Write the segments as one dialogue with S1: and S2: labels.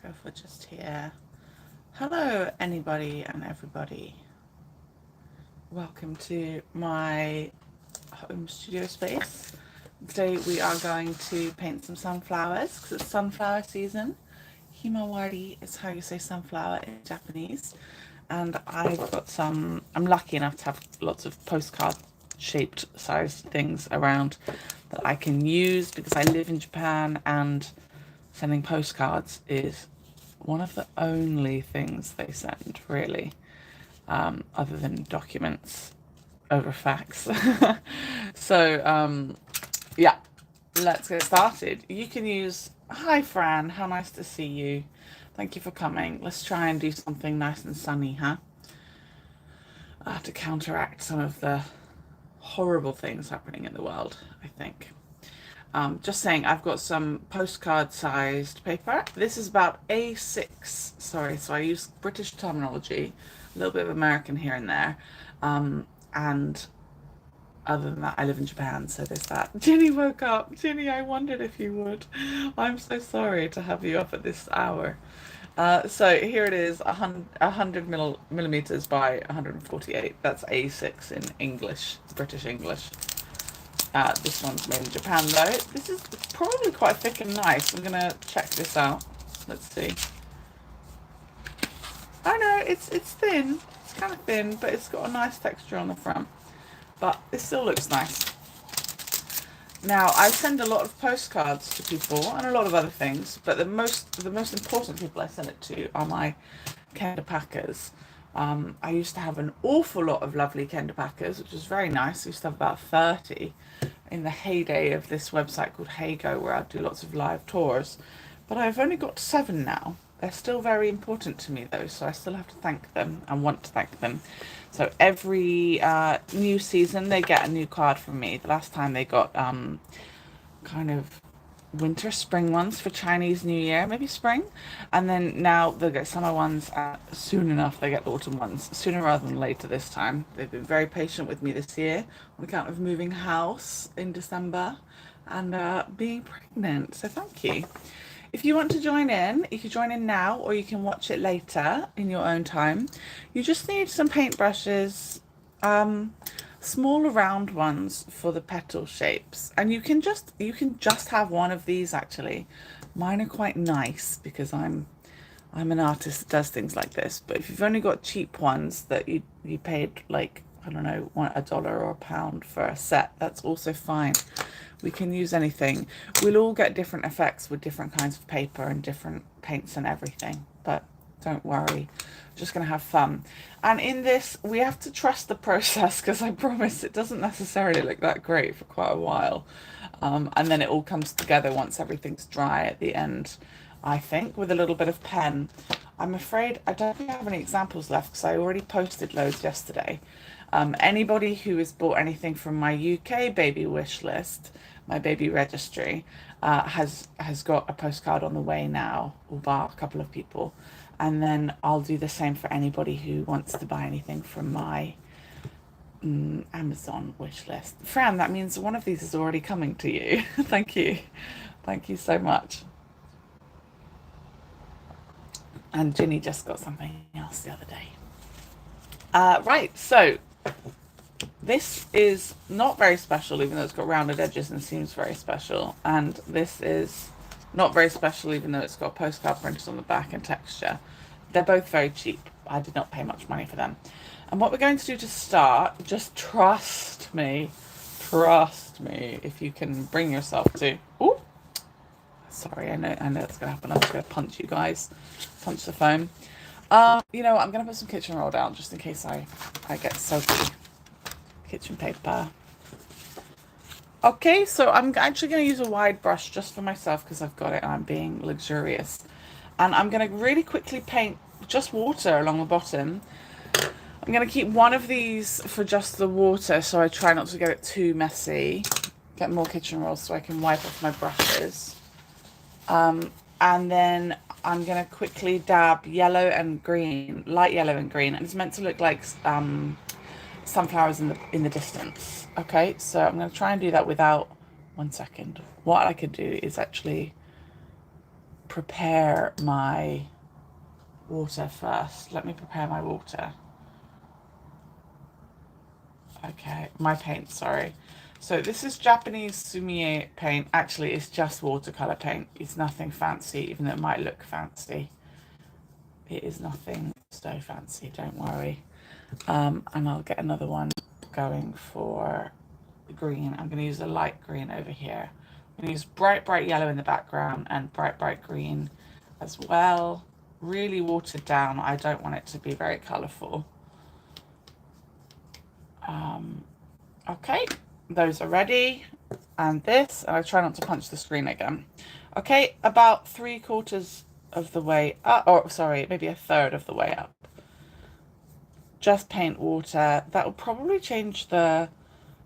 S1: go for just here. Hello, anybody and everybody. Welcome to my home studio space. Today we are going to paint some sunflowers because it's sunflower season. Himawari is how you say sunflower in Japanese. And I've got some, I'm lucky enough to have lots of postcard shaped sized things around that I can use because I live in Japan and sending postcards is one of the only things they send, really, other than documents over fax. So, yeah, let's get started. You can use, hi Fran, how nice to see you. Thank you for coming. Let's try and do something nice and sunny, huh? To counteract some of the horrible things happening in the world, I think. Just saying, I've got some postcard sized paper. This is about A6, sorry, so I use British terminology, a little bit of American here and there. And other than that, I live in Japan, so there's that. Ginny woke up. Ginny, I wondered if you would. I'm so sorry to have you up at this hour. So here it is, 100 millimeters by 148. That's A6 in English, British English. This one's made in Japan though. This is probably quite thick and nice. I'm gonna check this out. Let's see. Oh no, it's thin. It's kind of thin, but it's got a nice texture on the front. But it still looks nice. Now I send a lot of postcards to people and a lot of other things, but the most important people I send it to are my Kenda-Pacas. I used to have an awful lot of lovely Kenda-Pacas, which was very nice. I used to have about 30 in the heyday of this website called Heygo, where I do lots of live tours. But I've only got 7 now. They're still very important to me though, so I still have to thank them and want to thank them. So every new season they get a new card from me. The last time they got kind of winter spring ones for Chinese New Year, maybe spring, and then now they'll get summer ones. Soon enough they get autumn ones, sooner rather than later this time. They've been very patient with me this year on account of moving house in December and being pregnant, so thank you. If you want to join in, you can join in now or you can watch it later in your own time. You just need some paintbrushes, small round ones for the petal shapes, and you can just have one of these. Actually, mine are quite nice because I'm an artist that does things like this. But if you've only got cheap ones that you paid like, I don't know, $1 or £1 for a set, that's also fine. We can use anything. We'll all get different effects with different kinds of paper and different paints and everything, but don't worry, just gonna have fun. And in this we have to trust the process, because I promise it doesn't necessarily look that great for quite a while, and then it all comes together once everything's dry at the end, I think, with a little bit of pen. I'm afraid I don't think I have any examples left because I already posted loads yesterday. Anybody who has bought anything from my UK baby wish list, my baby registry, has got a postcard on the way now, or bar a couple of people. And then I'll do the same for anybody who wants to buy anything from my Amazon wish list. Fran, that means one of these is already coming to you. Thank you. Thank you so much. And Ginny just got something else the other day. Right, so this is not very special, even though it's got rounded edges and seems very special. And this is not very special, even though it's got postcard printers on the back and texture. They're both very cheap. I did not pay much money for them. And what we're going to do to start, just trust me, if you can bring yourself to... Ooh, sorry, I know it's going to happen. I'm just going to punch you guys. Punch the phone. You know what, I'm going to put some kitchen roll down just in case I get soapy. Kitchen paper. Okay, so I'm actually going to use a wide brush just for myself because I've got it and I'm being luxurious. And I'm going to really quickly paint just water along the bottom. I'm going to keep one of these for just the water so I try not to get it too messy. Get more kitchen rolls so I can wipe off my brushes. And then I'm going to quickly dab yellow and green, light yellow and green. And it's meant to look like sunflowers in the distance. Okay, so I'm going to try and do that without... One second. What I could do is actually prepare my water first. Let me prepare my water. Okay, my paint, sorry. So this is Japanese Sumie paint. Actually, it's just watercolor paint. It's nothing fancy, even though it might look fancy. It is nothing so fancy, don't worry. And I'll get another one going for the green. I'm going to use a light green over here. I'm going to use bright, bright yellow in the background and bright, bright green as well. Really watered down. I don't want it to be very colourful. Okay, those are ready. And this, and I try not to punch the screen again. Okay, about 3/4 of the way up, or sorry, maybe a third of the way up. Just paint water. That will probably change the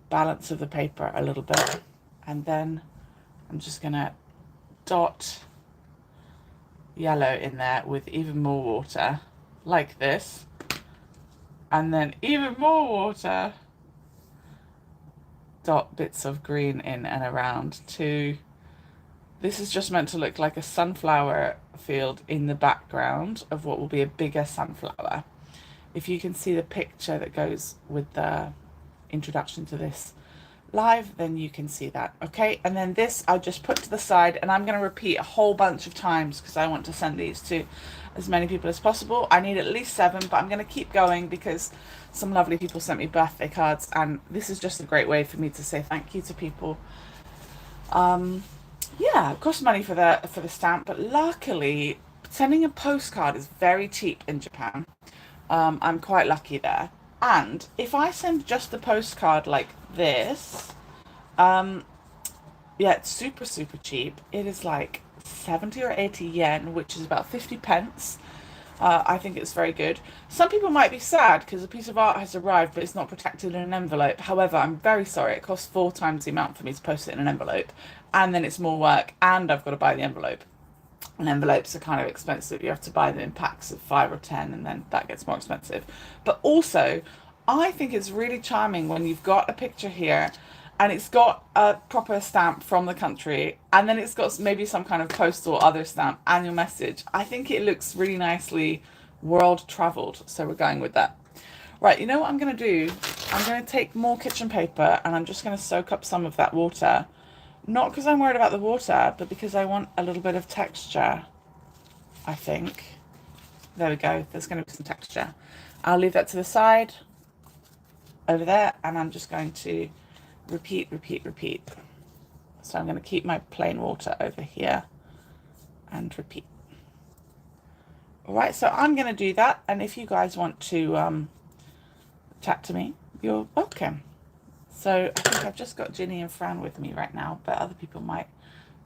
S1: balance of the paper a little bit. And then I'm just gonna dot yellow in there with even more water, like this. And then even more water. Dot bits of green in and around too. This is just meant to look like a sunflower field in the background of what will be a bigger sunflower. If you can see the picture that goes with the introduction to this live, then you can see that. Okay, and then this I'll just put to the side, and I'm going to repeat a whole bunch of times because I want to send these to as many people as possible. I need at least 7, but I'm going to keep going because some lovely people sent me birthday cards, and this is just a great way for me to say thank you to people. Yeah, it costs money for the stamp, but luckily sending a postcard is very cheap in Japan. I'm quite lucky there. And if I send just the postcard like this, yeah, it's super, super cheap. It is like 70 or 80 yen, which is about 50 pence. I think it's very good. Some people might be sad because a piece of art has arrived, but it's not protected in an envelope. However, I'm very sorry. It costs 4 times the amount for me to post it in an envelope. And then it's more work, and I've got to buy the envelope. And envelopes are kind of expensive. You have to buy them in packs of 5 or 10, and then that gets more expensive. But also, I think it's really charming when you've got a picture here and it's got a proper stamp from the country, and then it's got maybe some kind of postal or other stamp and your message. I think it looks really nicely world traveled, so we're going with that. Right, you know what I'm going to do? I'm going to take more kitchen paper and I'm just going to soak up some of that water. Not because I'm worried about the water, but because I want a little bit of texture, I think. There we go. There's going to be some texture. I'll leave that to the side over there, and I'm just going to repeat, repeat, repeat. So I'm going to keep my plain water over here and repeat. All right, so I'm going to do that. And if you guys want to chat to me, you're welcome. So I think I've just got Ginny and Fran with me right now, but other people might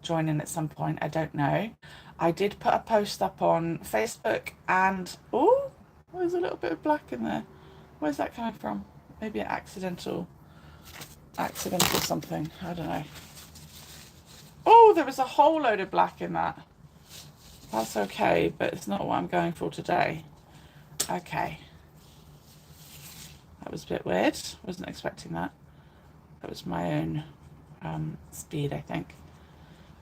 S1: join in at some point. I don't know. I did put a post up on Facebook, and oh, there's a little bit of black in there. Where's that coming from? Maybe an accidental something. I don't know. Oh, there was a whole load of black in that. That's okay, but it's not what I'm going for today. Okay. That was a bit weird. Wasn't expecting that. That was my own speed, I think.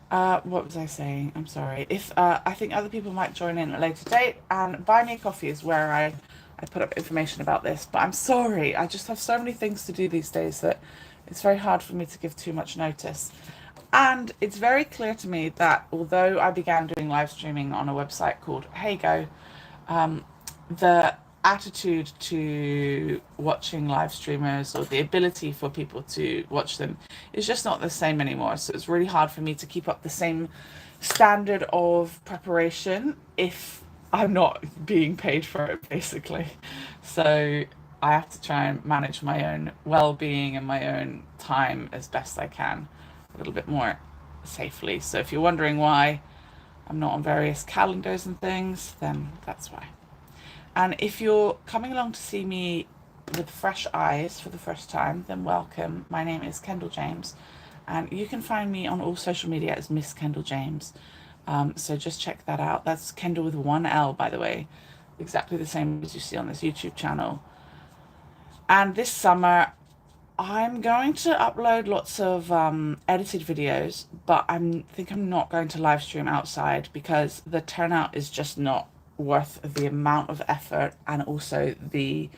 S1: What was I saying? I'm sorry. If I think other people might join in at a later date, and Buy Me a Coffee is where I put up information about this. But I'm sorry, I just have so many things to do these days that it's very hard for me to give too much notice. And it's very clear to me that although I began doing live streaming on a website called HeyGo, the attitude to watching live streamers, or the ability for people to watch them, is just not the same anymore. So it's really hard for me to keep up the same standard of preparation if I'm not being paid for it, basically. So I have to try and manage my own well-being and my own time as best I can, a little bit more safely. So if you're wondering why I'm not on various calendars and things, then that's why. And if you're coming along to see me with fresh eyes for the first time, then welcome. My name is Kendall James, and you can find me on all social media as Miss Kendall James. So just check that out. That's Kendall with 1 L, by the way, exactly the same as you see on this YouTube channel. And this summer, I'm going to upload lots of edited videos, but think I'm not going to live stream outside because the turnout is just not worth the amount of effort, and also the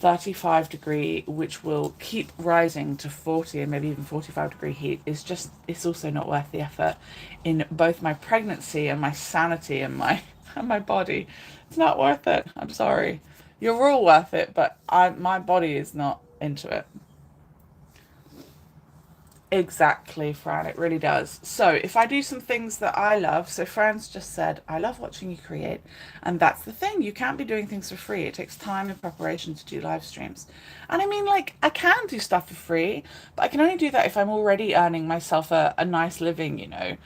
S1: 35 degree, which will keep rising to 40 and maybe even 45-degree heat, is just, it's also not worth the effort in both my pregnancy and my sanity and my and my body. It's not worth it. I'm sorry. You're all worth it, but my body is not into it. Exactly, Fran, it really does. So, if I do some things that I love, so Fran's just said, I love watching you create. And that's the thing, you can't be doing things for free. It takes time and preparation to do live streams. And I mean, like, I can do stuff for free, but I can only do that if I'm already earning myself a nice living, you know.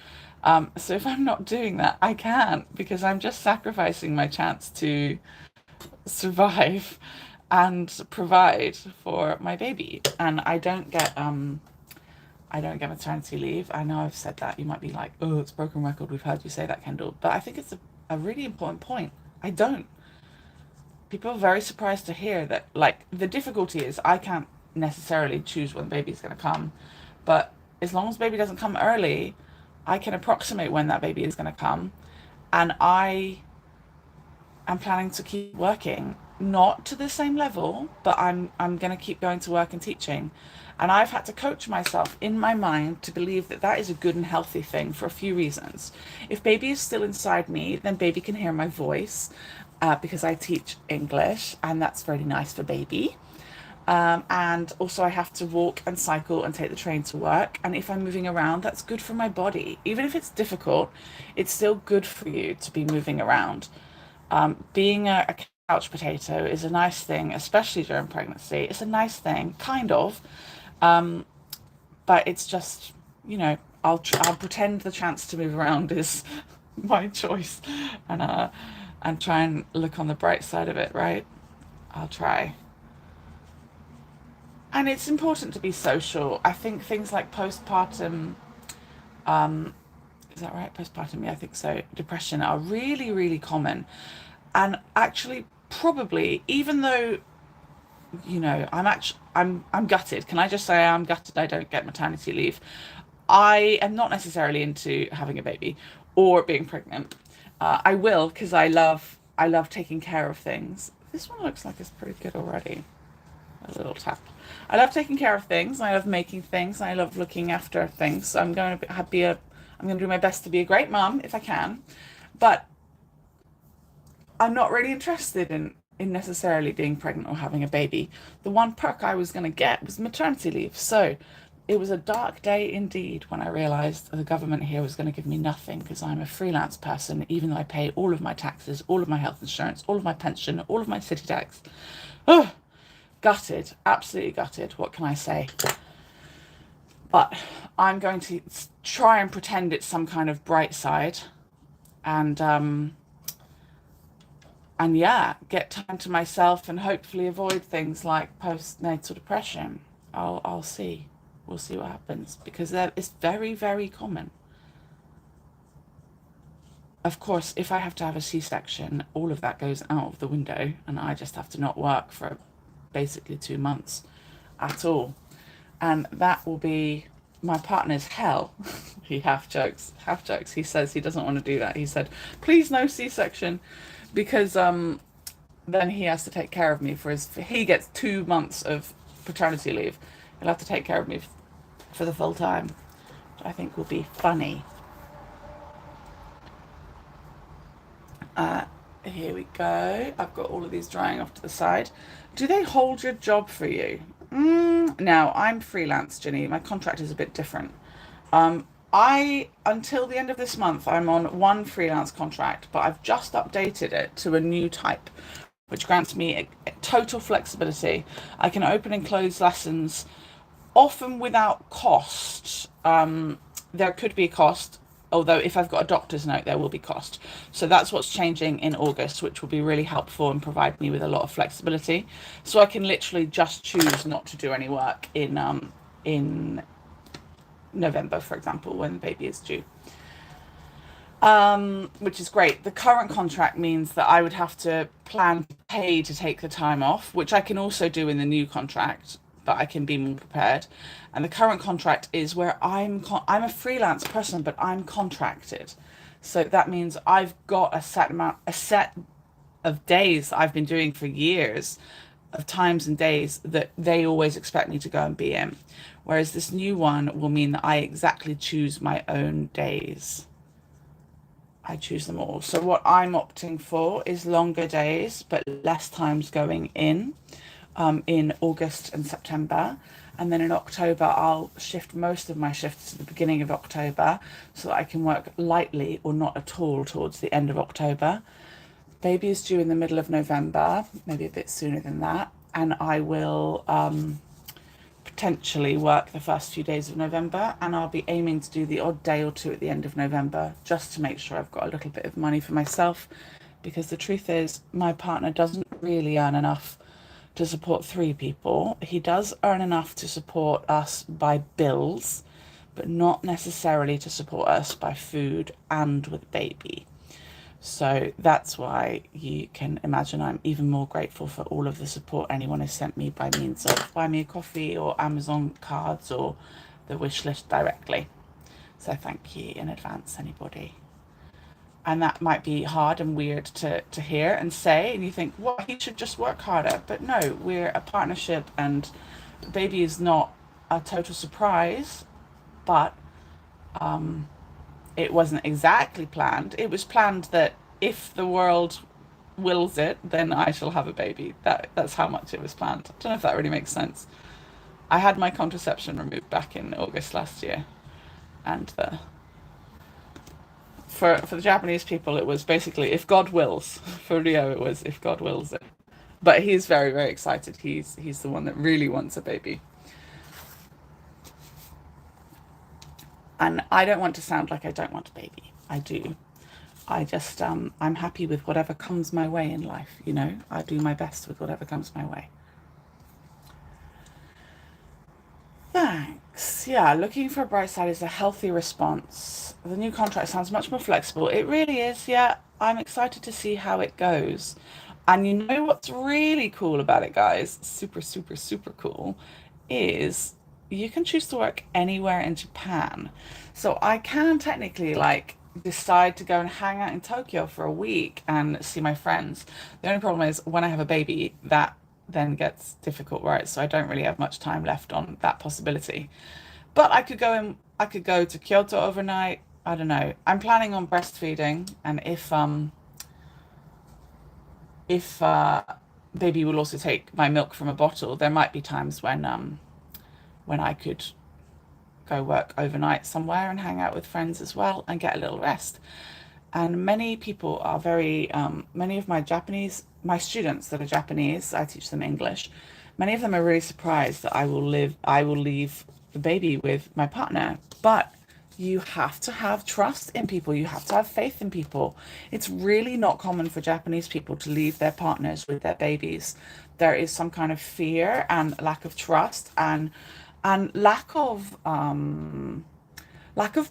S1: So, if I'm not doing that, I can't because I'm just sacrificing my chance to survive and provide for my baby. And I don't get maternity leave. I know I've said that. You might be like, oh, it's broken record. We've heard you say that, Kendall. But I think it's a really important point. I don't. People are very surprised to hear that. Like, the difficulty is I can't necessarily choose when the baby's going to come. But as long as baby doesn't come early, I can approximate when that baby is going to come. And I'm planning to keep working, not to the same level, but I'm going to keep going to work and teaching. And I've had to coach myself in my mind to believe that that is a good and healthy thing for a few reasons. If baby is still inside me, then baby can hear my voice, because I teach English, and that's very nice for baby. And also, I have to walk and cycle and take the train to work. And if I'm moving around, that's good for my body. Even if it's difficult, it's still good for you to be moving around. Being a couch potato is a nice thing, especially during pregnancy. It's a nice thing, kind of, but it's just, you know, I'll pretend the chance to move around is my choice, and try and look on the bright side of it, right? I'll try. And it's important to be social. I think things like postpartum, is that right? Postpartum, yeah, I think so. Depression are really, really common. And actually, probably, even though, you know, I'm gutted. Can I just say I'm gutted I don't get maternity leave? I am not necessarily into having a baby or being pregnant. I will because I love taking care of things. This one looks like it's pretty good already. A little tap. I love taking care of things. I love making things. I love looking after things. So I'm going to do my best to be a great mum if I can. But I'm not really interested in necessarily being pregnant or having a baby. The one perk I was going to get was maternity leave. So it was a dark day indeed when I realized the government here was going to give me nothing because I'm a freelance person, even though I pay all of my taxes, all of my health insurance, all of my pension, all of my city tax. Oh, gutted, absolutely gutted. What can I say? But I'm going to try and pretend it's some kind of bright side, and yeah, get time to myself and hopefully avoid things like postnatal depression. I'll see. We'll see what happens because it's very, very common. Of course, if I have to have a C-section, all of that goes out of the window and I just have to not work for basically 2 months at all. And that will be my partner's hell. He half jokes, half jokes. He says he doesn't want to do that. He said, please no C-section, because then he has to take care of me he gets 2 months of paternity leave. He'll have to take care of me for the full time, which I think will be funny. Here we go. I've got all of these drying off to the side. Do they hold your job for you? Now, I'm freelance, Ginny. My contract is a bit different. Until the end of this month, I'm on one freelance contract, but I've just updated it to a new type, which grants me total flexibility. I can open and close lessons, often without cost. There could be a cost, although if I've got a doctor's note, there will be cost. So that's what's changing in August, which will be really helpful and provide me with a lot of flexibility. So I can literally just choose not to do any work in November, for example, when the baby is due. Which is great. The current contract means that I would have to plan to pay to take the time off, which I can also do in the new contract. but I can be more prepared. And the current contract is where I'm a freelance person, but I'm contracted. So that means I've got a set of days I've been doing for years, of times and days that they always expect me to go and be in. Whereas this new one will mean that I exactly choose my own days. I choose them all. So what I'm opting for is longer days, but less times going in August and September. And then in October, I'll shift most of my shifts to the beginning of October so that I can work lightly or not at all towards the end of October. Baby is due in the middle of November, maybe a bit sooner than that. And I will potentially work the first few days of November, and I'll be aiming to do the odd day or two at the end of November just to make sure I've got a little bit of money for myself, because the truth is my partner doesn't really earn enough to support 3 people. He does earn enough to support us by bills, but not necessarily to support us by food and with baby. So that's why you can imagine I'm even more grateful for all of the support anyone has sent me by means of Buy Me a Coffee or Amazon cards or the wish list directly. So thank you in advance, anybody. And that might be hard and weird to hear and say, and you think, well, he should just work harder. But no, we're a partnership, and baby is not a total surprise, but it wasn't exactly planned. It was planned that if the world wills it, then I shall have a baby. That's how much it was planned. I don't know if that really makes sense. I had my contraception removed back in August last year, and for the Japanese people, it was basically if God wills. For Rio, it was if God wills it. But he's very, very excited. He's the one that really wants a baby. And I don't want to sound like I don't want a baby. I do. I just, I'm happy with whatever comes my way in life, you know. I do my best with whatever comes my way. Thanks. Yeah, looking for a bright side is a healthy response. The new contract sounds much more flexible. It really is, yeah. I'm excited to see how it goes. And you know what's really cool about it, guys? Super, super, super cool, is you can choose to work anywhere in Japan. So I can technically like decide to go and hang out in Tokyo for a week and see my friends. The only problem is when I have a baby, that then gets difficult, right? So I don't really have much time left on that possibility. But I could go to Kyoto overnight. I don't know. I'm planning on breastfeeding, and if baby will also take my milk from a bottle, there might be times when I could go work overnight somewhere and hang out with friends as well and get a little rest. And many people are very, many of my students that are Japanese, I teach them English, many of them are really surprised that I will leave the baby with my partner. But you have to have trust in people. You have to have faith in people. It's really not common for Japanese people to leave their partners with their babies. There is some kind of fear and lack of trust and lack of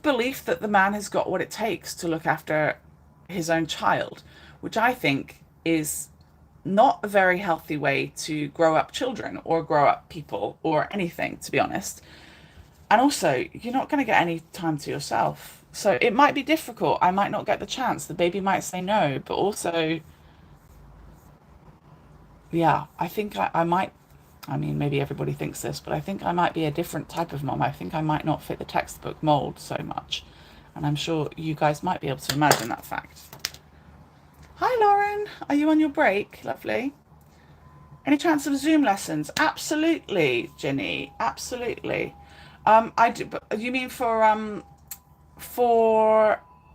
S1: belief that the man has got what it takes to look after his own child, which I think is not a very healthy way to grow up children or grow up people or anything, to be honest. And also, you're not going to get any time to yourself. So it might be difficult. I might not get the chance. The baby might say no, but also, yeah, I think I might. I mean, maybe everybody thinks this, but I think I might be a different type of mom. I think I might not fit the textbook mold so much. And I'm sure you guys might be able to imagine that fact. Hi, Lauren. Are you on your break? Lovely. Any chance of Zoom lessons? Absolutely, Ginny. Absolutely. I do. But you mean for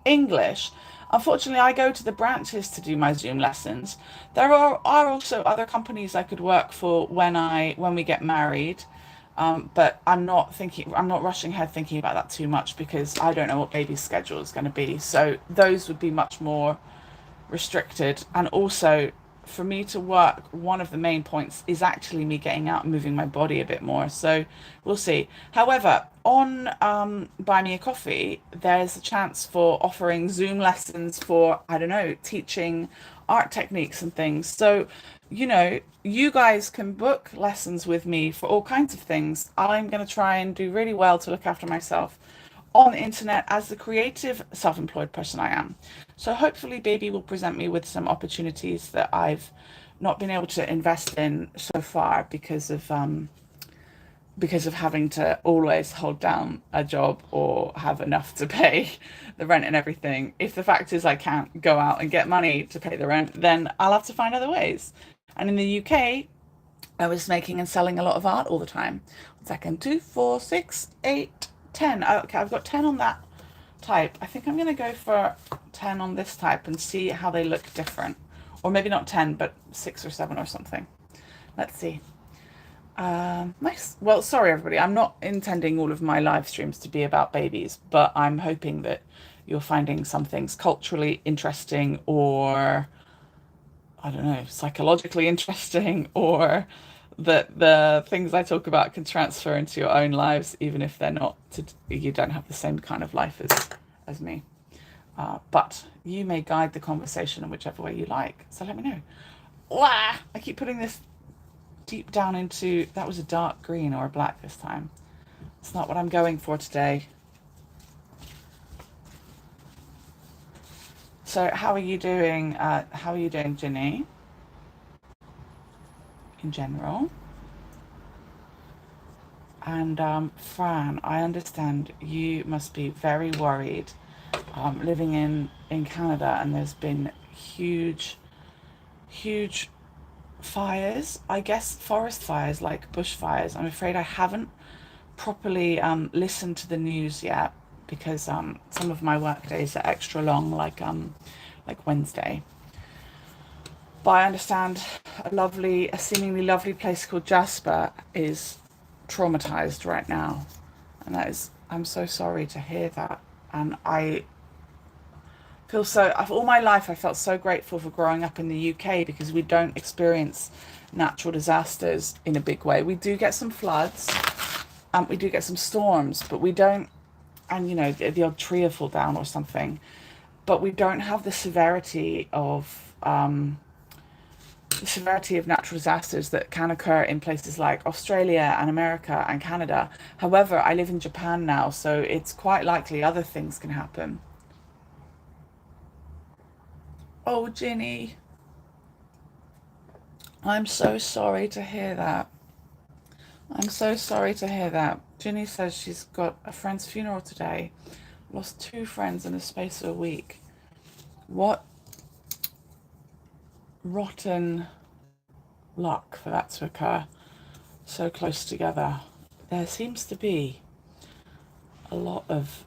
S1: English? Unfortunately, I go to the branches to do my Zoom lessons. There are also other companies I could work for when we get married. But I'm not rushing ahead thinking about that too much because I don't know what baby's schedule is going to be. So those would be much more restricted. And also for me to work, one of the main points is actually me getting out and moving my body a bit more. So we'll see. However, on Buy Me a Coffee, there's a chance for offering Zoom lessons for, I don't know, teaching art techniques and things. So you know, you guys can book lessons with me for all kinds of things. I'm going to try and do really well to look after myself on the internet as the creative self-employed person I am. So hopefully baby will present me with some opportunities that I've not been able to invest in so far because of having to always hold down a job or have enough to pay the rent and everything. If the fact is I can't go out and get money to pay the rent, then I'll have to find other ways. And in the UK, I was making and selling a lot of art all the time. 1 second, 2, 4, 6, 8, 10. Okay, I've got 10 on that type. I think I'm going to go for 10 on this type and see how they look different. Or maybe not 10, but 6 or 7 or something. Let's see. Nice. Well, sorry everybody, I'm not intending all of my live streams to be about babies, but I'm hoping that you're finding some things culturally interesting, or I don't know, psychologically interesting, or that the things I talk about can transfer into your own lives, even if they're not, you don't have the same kind of life as me. But you may guide the conversation in whichever way you like. So let me know. Wah! I keep putting this deep down into, that was a dark green or a black this time. It's not what I'm going for today. So how are you doing? How are you doing, Ginny? In general. And Fran, I understand you must be very worried living in Canada, and there's been huge fires, I guess forest fires, like bushfires. I'm afraid I haven't properly listened to the news yet because some of my work days are extra long, like Wednesday. But I understand a seemingly lovely place called Jasper is traumatized right now, and I'm so sorry to hear that. And I feel so, all my life I felt so grateful for growing up in the UK because we don't experience natural disasters in a big way. We do get some floods, we do get some storms, but we don't, and the odd tree will fall down or something, but we don't have the severity of natural disasters that can occur in places like Australia and America and Canada. However, I live in Japan now, so it's quite likely other things can happen. Oh, Ginny, I'm so sorry to hear that. I'm so sorry to hear that. Ginny says she's got a friend's funeral today. Lost 2 friends in the space of a week. What rotten luck for that to occur so close together. There seems to be a lot of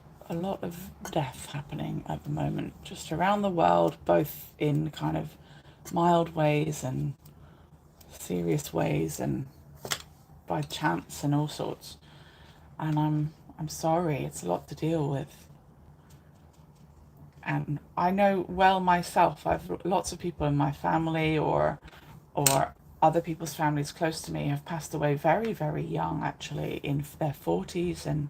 S1: death happening at the moment, just around the world, both in kind of mild ways and serious ways, and by chance and all sorts. And I'm sorry, it's a lot to deal with. And I know well myself, I've lots of people in my family or other people's families close to me have passed away very, very young, actually, in their 40s and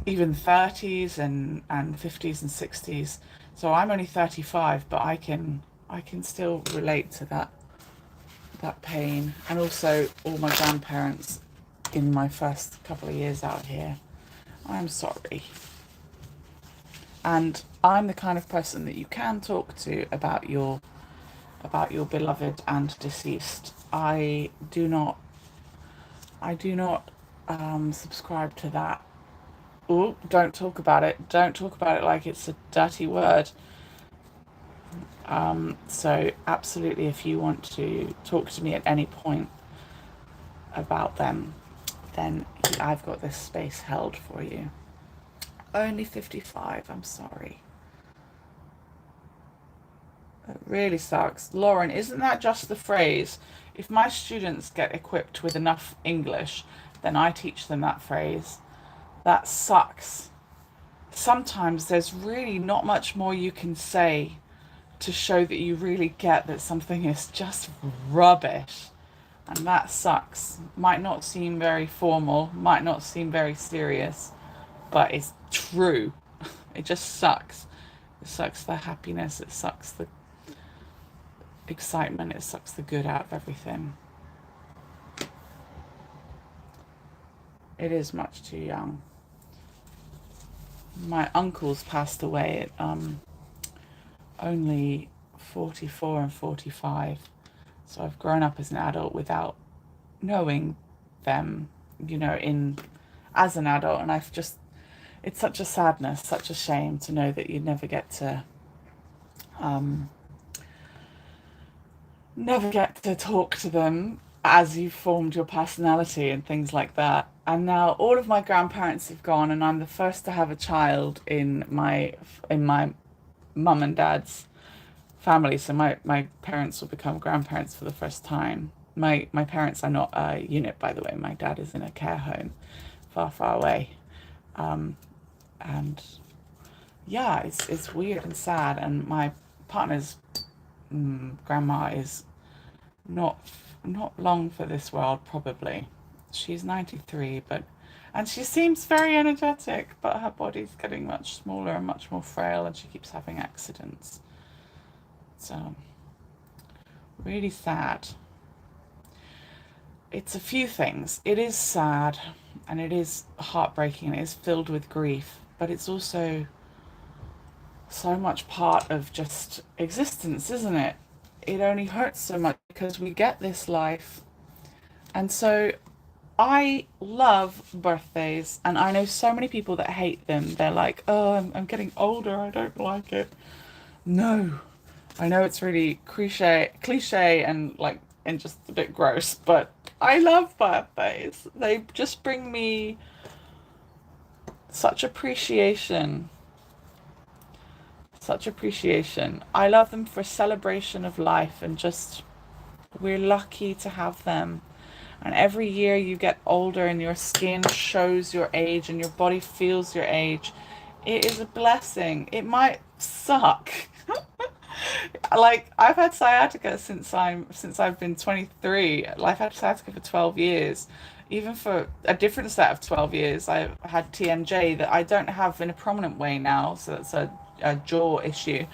S1: even 30s and 50s and 60s. So I'm only 35, but I can still relate to that pain. And also all my grandparents in my first couple of years out here. I'm sorry. And I'm the kind of person that you can talk to about your beloved and deceased. I do not subscribe to that. Oh, don't talk about it. Don't talk about it like it's a dirty word. So absolutely, if you want to talk to me at any point about them, then I've got this space held for you. Only 55, I'm sorry. It really sucks. Lauren, isn't that just the phrase? If my students get equipped with enough English, then I teach them that phrase. That sucks. Sometimes there's really not much more you can say to show that you really get that something is just rubbish. And that sucks. Might not seem very formal, might not seem very serious, but it's true. It just sucks. It sucks the happiness, it sucks excitement. It sucks the good out of everything. It is much too young. My uncles passed away at only 44 and 45. So I've grown up as an adult without knowing them, in as an adult, and I've just it's such a sadness, such a shame to know that you um, never get to talk to them as you've formed your personality and things like that. And now all of my grandparents have gone, and I'm the first to have a child in my mum and dad's family. So my parents will become grandparents for the first time. My parents are not a unit, by the way. My dad is in a care home far, far away. Um, and yeah, it's weird and sad. And my partner's grandma is not not long for this world, probably. She's 93, and she seems very energetic, but her body's getting much smaller and much more frail, and she keeps having accidents. So really sad. It's a few things. It is sad and it is heartbreaking. It is filled with grief, but it's also so much part of just existence, isn't it? It only hurts so much because we get this life. And so I love birthdays, and I know so many people that hate them. They're like, oh, I'm getting older, I don't like it. No, I know it's really cliche and just a bit gross, but I love birthdays. They just bring me such appreciation. Such appreciation. I love them for celebration of life, and just we're lucky to have them. And every year you get older and your skin shows your age and your body feels your age. It is a blessing. It might suck. Like, I've had sciatica since I've been 23. I've had sciatica for 12 years. Even for a different set of 12 years, I've had TMJ that I don't have in a prominent way now, so that's a jaw issue.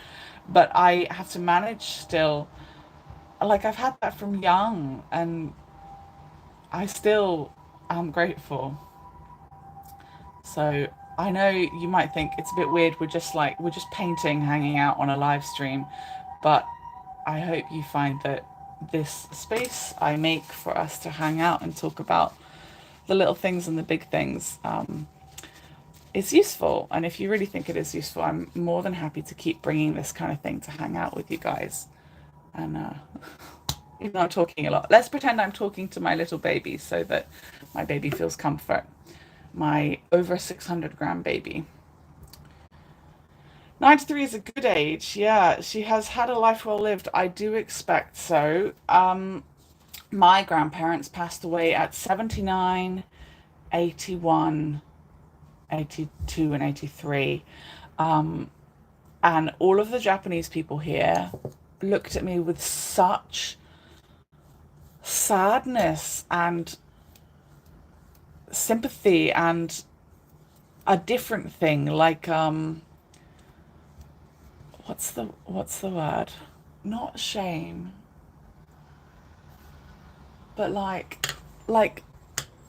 S1: But I have to manage still. Like, I've had that from young, and I still am grateful. So I know you might think it's a bit weird. We're just painting, hanging out on a live stream, but I hope you find that this space I make for us to hang out and talk about the little things and the big things is useful. And if you really think it is useful, I'm more than happy to keep bringing this kind of thing to hang out with you guys. And even though I'm talking a lot, let's pretend I'm talking to my little baby so that my baby feels comfort. My over 600-gram baby. 93 is a good age. Yeah, she has had a life well lived. I do expect so. My grandparents passed away at 79, 81, 82, and 83. And all of the Japanese people here looked at me with such sadness and sympathy and a different thing, like what's the word, not shame, but like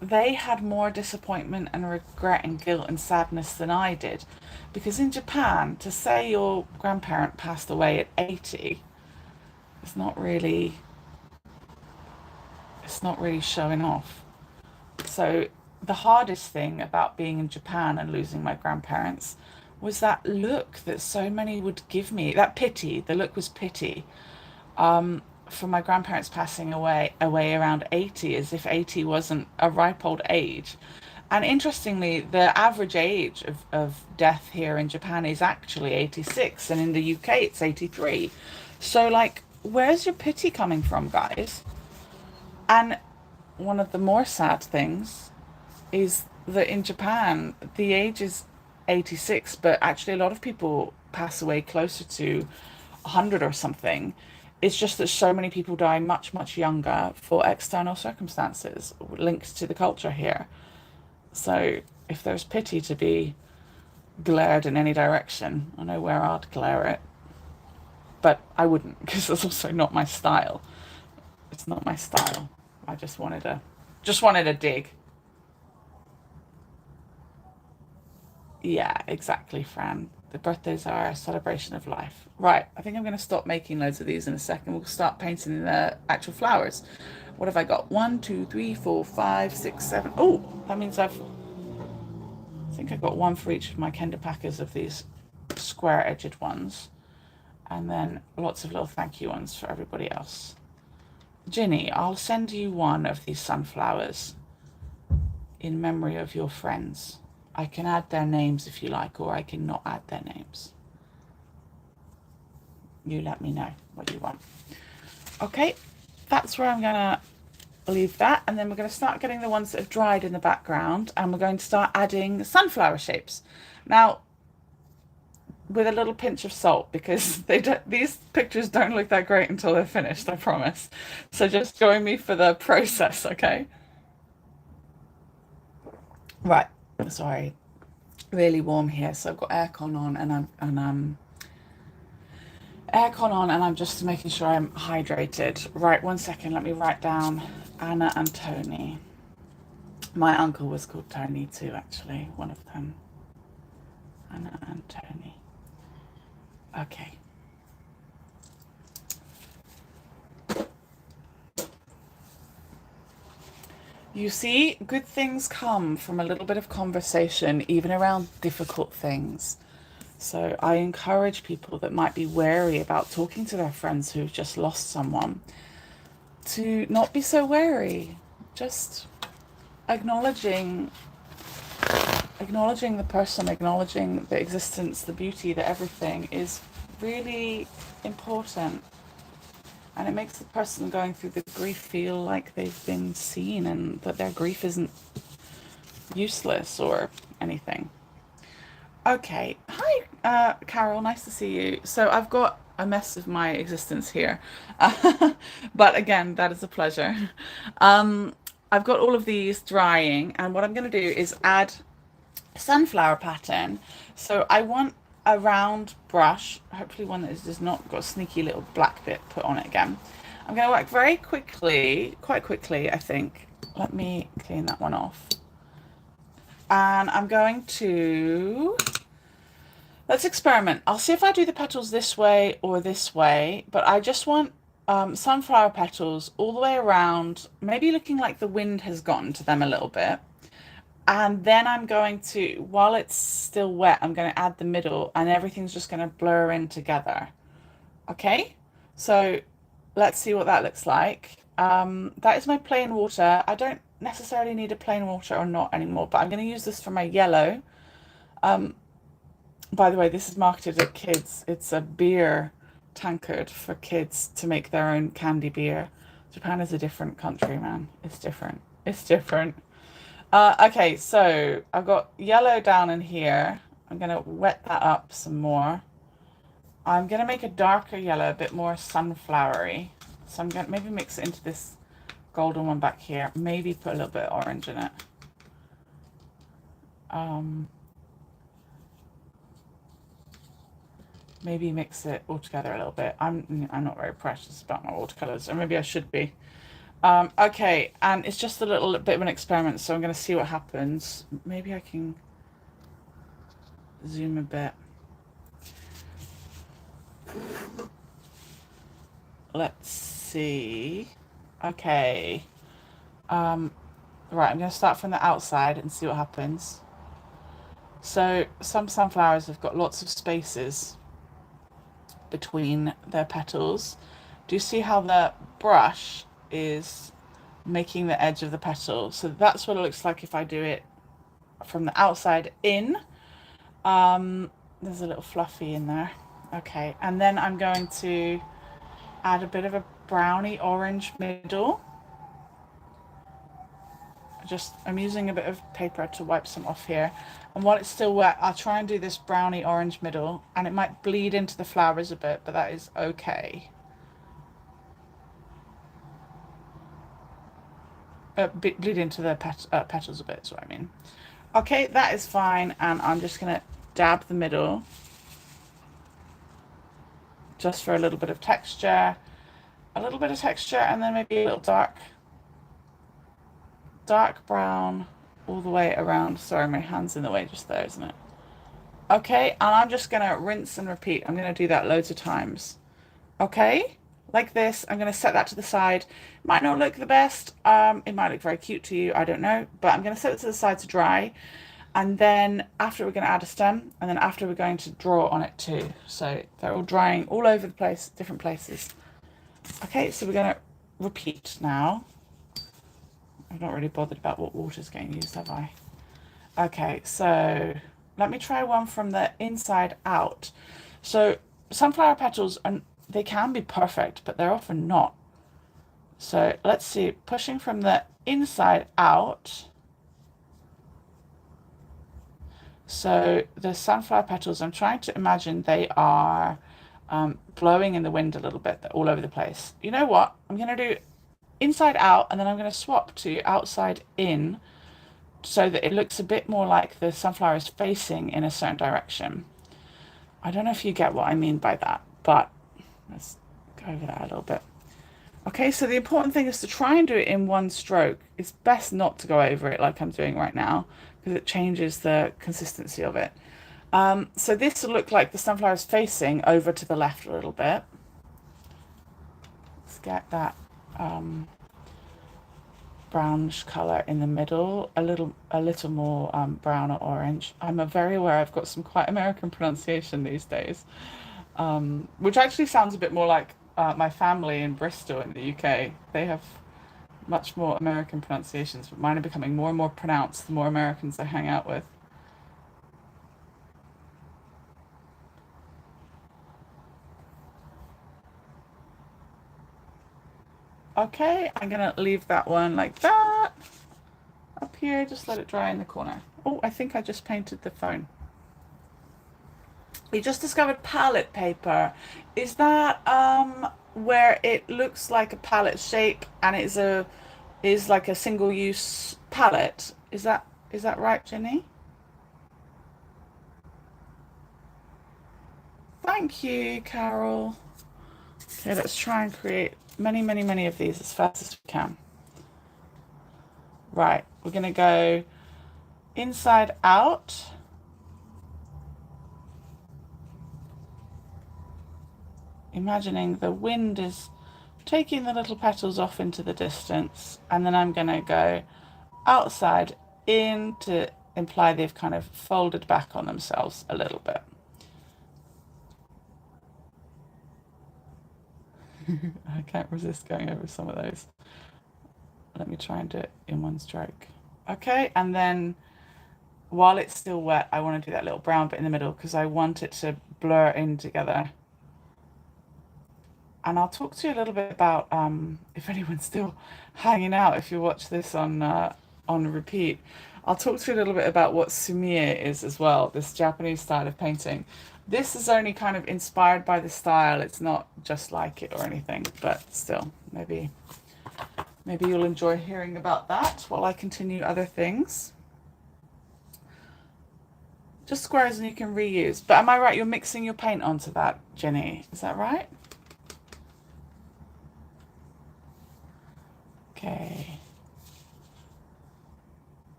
S1: they had more disappointment and regret and guilt and sadness than I did, because in Japan, to say your grandparent passed away at 80 is not really, it's not really showing off. So the hardest thing about being in Japan and losing my grandparents was that look that so many would give me. That pity, the look was pity. For my grandparents passing away around 80, as if 80 wasn't a ripe old age. And interestingly, the average age of death here in Japan is actually 86, and in the UK it's 83. So, like, where's your pity coming from, guys? And one of the more sad things is that in Japan, the age is 86, but actually a lot of people pass away closer to 100 or something. It's just that so many people die much, much younger for external circumstances linked to the culture here. So if there's pity to be glared in any direction, I know where I'd glare it. but I wouldn't because it's also not my style. It's not my style. I just wanted a dig. Yeah, exactly, Fran. The birthdays are a celebration of life. Right, I think I'm going to stop making loads of these in a second. We'll start painting the actual flowers. What have I got? 1, 2, 3, 4, 5, 6, 7. Oh, that means I think I've got one for each of my Kenda-Pacas of these square-edged ones. And then lots of little thank you ones for everybody else. Ginny, I'll send you one of these sunflowers in memory of your friends. I can add their names if you like, or I can not add their names. You let me know what you want. Okay, that's where I'm gonna leave that, and then we're going to start getting the ones that have dried in the background, and we're going to start adding sunflower shapes. Now, with a little pinch of salt, because these pictures don't look that great until they're finished, I promise. So just join me for the process, okay? Right, sorry, really warm here, so I've got aircon on, and I'm just making sure I'm hydrated. Right, 1 second, let me write down Anna and Tony. My uncle was called Tony too, actually, one of them. Anna and Tony. Okay. You see, good things come from a little bit of conversation, even around difficult things. So I encourage people that might be wary about talking to their friends who've just lost someone to not be so wary. Just acknowledging the person, acknowledging the existence, the beauty, the everything is really important. And it makes the person going through the grief feel like they've been seen and that their grief isn't useless or anything. Okay. Hi, Carol. Nice to see you. So I've got a mess of my existence here. But again, that is a pleasure. I've got all of these drying, and what I'm going to do is add sunflower pattern. So I want a round brush, hopefully one that has not got a sneaky little black bit put on it again. I'm going to work very quickly, quite quickly, I think. Let me clean that one off. And I'm going to, let's experiment. I'll see if I do the petals this way or this way, but I just want sunflower petals all the way around, maybe looking like the wind has gotten to them a little bit. And then I'm going to, while it's still wet, I'm going to add the middle, and everything's just going to blur in together. Okay, so let's see what that looks like. That is my plain water. I don't necessarily need a plain water or not anymore, but I'm going to use this for my yellow. By the way, this is marketed at kids. It's a beer tankard for kids to make their own candy beer. Japan is a different country, man. It's different. It's different. Okay, so I've got yellow down in here. I'm going to wet that up some more. I'm going to make a darker yellow, a bit more sunflowery. So I'm going to maybe mix it into this golden one back here. Maybe put a little bit of orange in it. Maybe mix it all together a little bit. I'm not very precious about my watercolors, or maybe I should be. Okay, and it's just a little bit of an experiment, so I'm going to see what happens. Maybe I can zoom a bit. Let's see. Okay. Right, I'm going to start from the outside and see what happens. So some sunflowers have got lots of spaces between their petals. Do you see how the brush is making the edge of the petal? So that's what it looks like if I do it from the outside in. There's a little fluffy in there. Okay, and then I'm going to add a bit of a browny orange middle. I'm using a bit of paper to wipe some off here, and while it's still wet, I'll try and do this browny orange middle, and it might bleed into the flowers a bit, but that is okay. Bleed into the petals a bit is what I mean. Okay, that is fine, and I'm just gonna dab the middle just for a little bit of texture, and then maybe a little dark brown all the way around. Sorry, my hand's in the way just there, isn't it? Okay, and I'm just gonna rinse and repeat. I'm gonna do that loads of times. Okay, like this. I'm gonna set that to the side. Might not look the best. It might look very cute to you. I don't know, but I'm gonna set it to the side to dry. And then after we're going to add a stem, and then after we're going to draw on it too. So they're all drying all over the place, different places. Okay, so we're going to repeat now. I've not really bothered about what water's getting used, have I? Okay, so let me try one from the inside out. So sunflower petals, and they can be perfect, but they're often not. So let's see, pushing from the inside out. So the sunflower petals, I'm trying to imagine they are blowing in the wind a little bit. They're all over the place. You know what? I'm going to do inside out, and then I'm going to swap to outside in so that it looks a bit more like the sunflower is facing in a certain direction. I don't know if you get what I mean by that, but let's go over that a little bit. Okay, so the important thing is to try and do it in one stroke. It's best not to go over it like I'm doing right now, because it changes the consistency of it. So this will look like the sunflower is facing over to the left a little bit. Let's get that brownish color in the middle, a little more brown or orange. I'm very aware I've got some quite American pronunciation these days, which actually sounds a bit more like my family in Bristol in the UK. They have much more American pronunciations, but mine are becoming more and more pronounced the more Americans I hang out with. Okay, I'm gonna leave that one like that. Up here, just let it dry in the corner. Oh, I think I just painted the phone. We just discovered palette paper. Is that where it looks like a palette shape and is like a single use palette? Is that right, Jenny? Thank you, Carol. Okay, let's try and create many of these as fast as we can. Right, we're gonna go inside out. Imagining the wind is taking the little petals off into the distance, and then I'm going to go outside in to imply they've kind of folded back on themselves a little bit. I can't resist going over some of those. Let me try and do it in one stroke. Okay, and then while it's still wet, I want to do that little brown bit in the middle because I want it to blur in together. And I'll talk to you a little bit about if anyone's still hanging out, if you watch this on repeat. I'll talk to you a little bit about what Sumie is as well, this Japanese style of painting. This is only kind of inspired by the style. It's not just like it or anything, but still, maybe you'll enjoy hearing about that while I continue other things. Just squares and you can reuse. But am I right? You're mixing your paint onto that, Jenny. Is that right? Okay.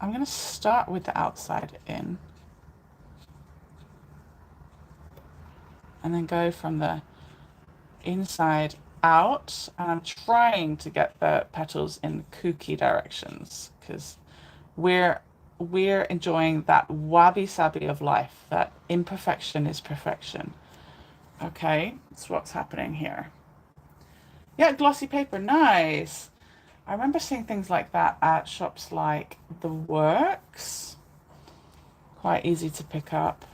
S1: I'm going to start with the outside in. And then go from the inside out. And I'm trying to get the petals in kooky directions because we're enjoying that wabi-sabi of life, that imperfection is perfection. Okay, that's what's happening here. Yeah, glossy paper, nice. I remember seeing things like that at shops like The Works. Quite easy to pick up.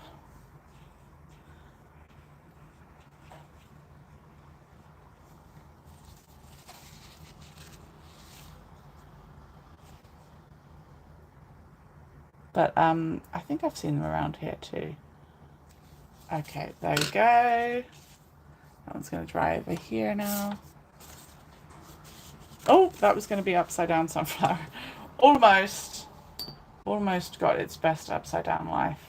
S1: But I think I've seen them around here too. Okay, there we go. That one's going to dry over here now. Oh, that was going to be upside down sunflower. Almost got its best upside down life.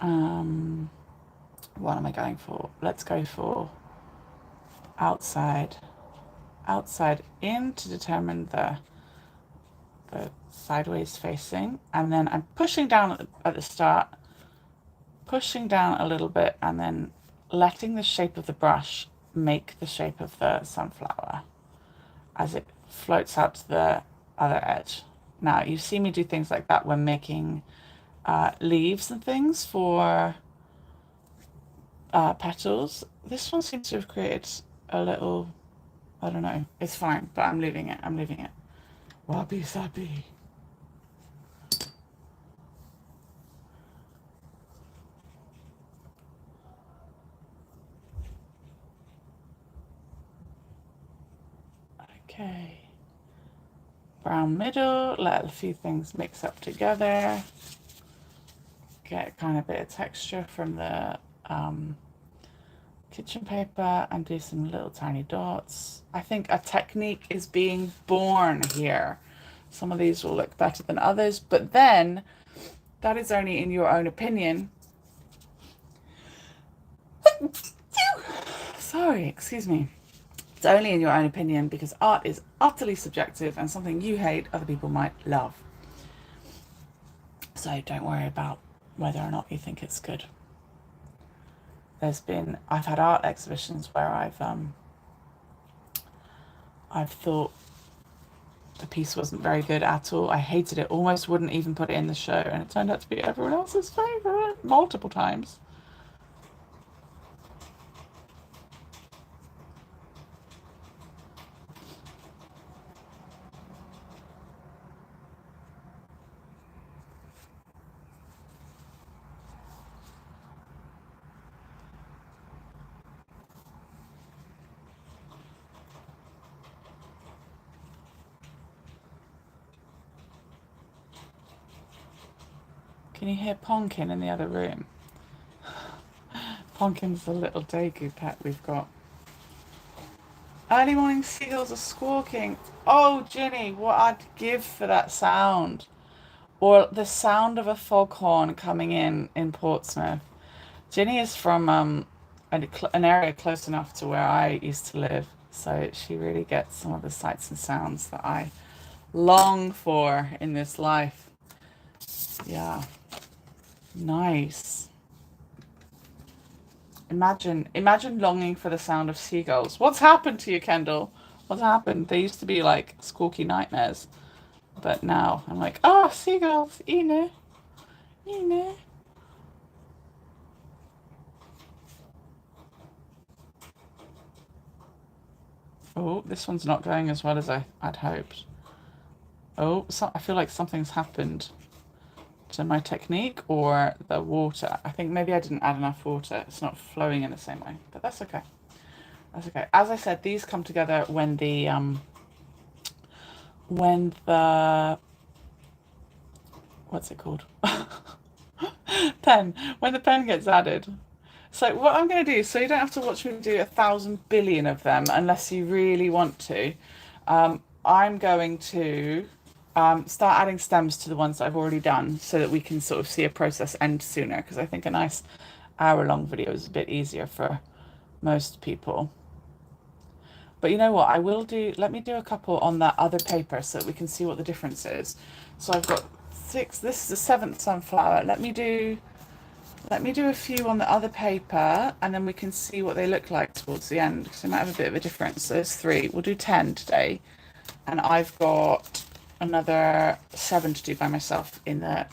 S1: What am I going for? Let's go for outside. Outside in to determine the sideways facing, and then I'm pushing down at the start, pushing down a little bit, and then letting the shape of the brush make the shape of the sunflower as it floats out to the other edge. Now you see me do things like that when making leaves and things for petals. This one seems to have created a little, I don't know, it's fine, but I'm leaving it, I'm leaving it. Wabi sabi. Okay. Brown middle, let a few things mix up together. Get kind of a bit of texture from the kitchen paper and do some little tiny dots. I think a technique is being born here. Some of these will look better than others, but then that is only in your own opinion. Sorry, excuse me. It's only in your own opinion because art is utterly subjective, and something you hate, other people might love. So don't worry about whether or not you think it's good. I've had art exhibitions where I've thought the piece wasn't very good at all. I hated it, almost wouldn't even put it in the show, and it turned out to be everyone else's favourite multiple times. Can you hear Ponkin in the other room? Ponkin's the little daegu pet we've got. Early morning seagulls are squawking. Oh, Ginny, what I'd give for that sound. Or the sound of a foghorn coming in Portsmouth. Ginny is from an area close enough to where I used to live, so she really gets some of the sights and sounds that I long for in this life. Yeah. Nice. Imagine longing for the sound of seagulls. What's happened to you, Kendall? What's happened? They used to be like squawky nightmares, but now I'm like, oh, seagulls, Ine. Oh, this one's not going as well as I'd hoped. Oh, I feel like something's happened to my technique or the water. I think maybe I didn't add enough water. It's not flowing in the same way, but that's okay. That's okay. As I said, these come together when the what's it called? Pen. When the pen gets added. So what I'm going to do, so you don't have to watch me do 1,000 billion of them unless you really want to, I'm going to start adding stems to the ones that I've already done so that we can sort of see a process end sooner, because I think a nice hour-long video is a bit easier for most people. But you know what, let me do a couple on that other paper so that we can see what the difference is. So I've got 6, this is the 7th sunflower. Let me do a few on the other paper, and then we can see what they look like towards the end, because they might have a bit of a difference. So there's 3. We'll do 10 today. And I've got another 7 to do by myself in the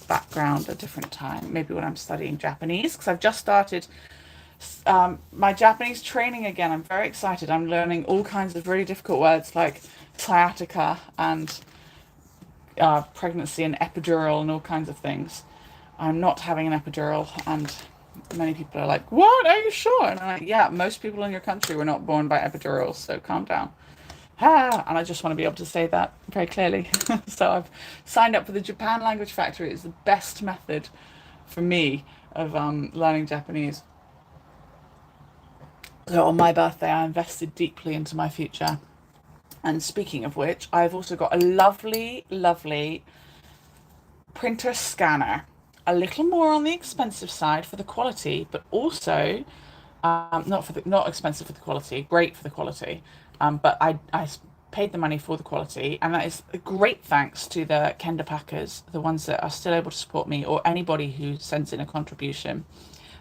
S1: background at a different time, maybe when I'm studying Japanese, because I've just started my Japanese training again. I'm very excited. I'm learning all kinds of really difficult words like sciatica and pregnancy and epidural and all kinds of things. I'm not having an epidural, and many people are like, what, are you sure? And I'm like, yeah, most people in your country were not born by epidurals, so calm down. And I just want to be able to say that very clearly. So I've signed up for the Japan Language Factory. It's the best method for me of learning Japanese. So on my birthday, I invested deeply into my future. And speaking of which, I've also got a lovely, lovely printer scanner. a little more on the expensive side for the quality, but also not expensive for the quality, great for the quality. But I paid the money for the quality, and that is a great thanks to the Kenda-Pacas, the ones that are still able to support me, or anybody who sends in a contribution.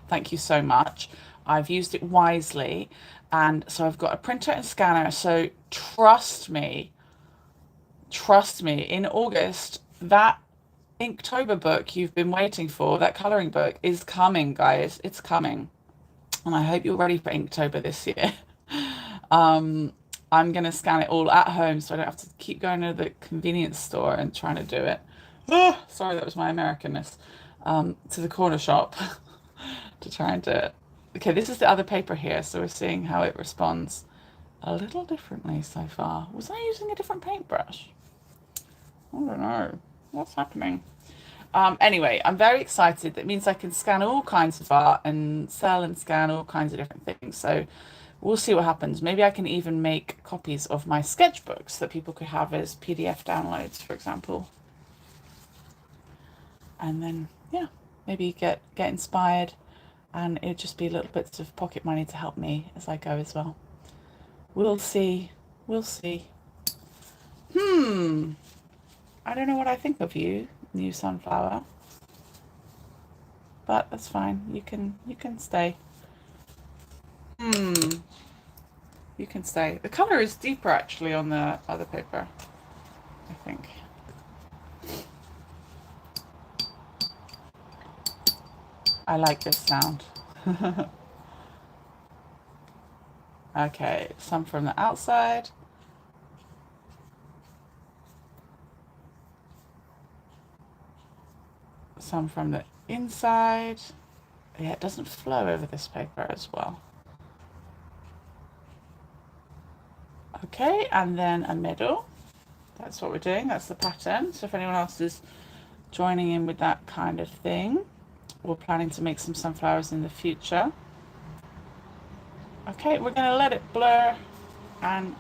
S1: Thank you so much. I've used it wisely, and so I've got a printer and scanner. So trust me, in August, that Inktober book you've been waiting for, that colouring book, is coming, guys. It's coming. And I hope you're ready for Inktober this year. Um, I'm going to scan it all at home so I don't have to keep going to the convenience store and trying to do it. Oh, sorry, that was my Americanness. To the corner shop to try and do it. Okay, this is the other paper here, so we're seeing how it responds a little differently so far. Was I using a different paintbrush? I don't know. What's happening? Anyway, I'm very excited. That means I can scan all kinds of art and sell and scan all kinds of different things. So we'll see what happens. Maybe I can even make copies of my sketchbooks that people could have as PDF downloads, for example. And then, yeah, maybe get inspired, and it'd just be little bits of pocket money to help me as I go as well. We'll see. We'll see. I don't know what I think of you, new sunflower, but that's fine. You can stay. You can stay. The color is deeper actually on the other paper, I think. I like this sound. Okay, some from the outside. Some from the inside. Yeah, it doesn't flow over this paper as well. Okay, and then a middle. That's what we're doing. That's the pattern. So if anyone else is joining in with that kind of thing, we're planning to make some sunflowers in the future. Okay, we're going to let it blur and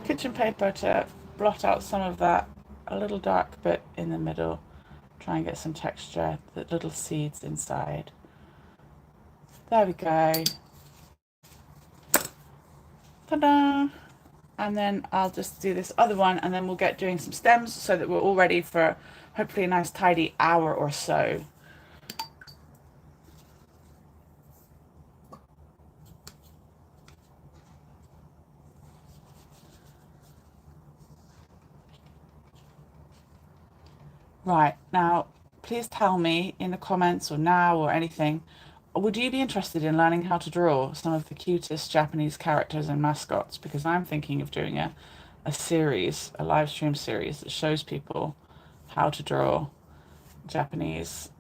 S1: kitchen paper to blot out some of that a little dark bit in the middle. Try and get some texture, the little seeds inside. There we go. Ta-da! And then I'll just do this other one, and then we'll get doing some stems so that we're all ready for hopefully a nice tidy hour or so. Right, now please tell me in the comments or now or anything, would you be interested in learning how to draw some of the cutest Japanese characters and mascots? Because I'm thinking of doing a series, a live stream series that shows people how to draw Japanese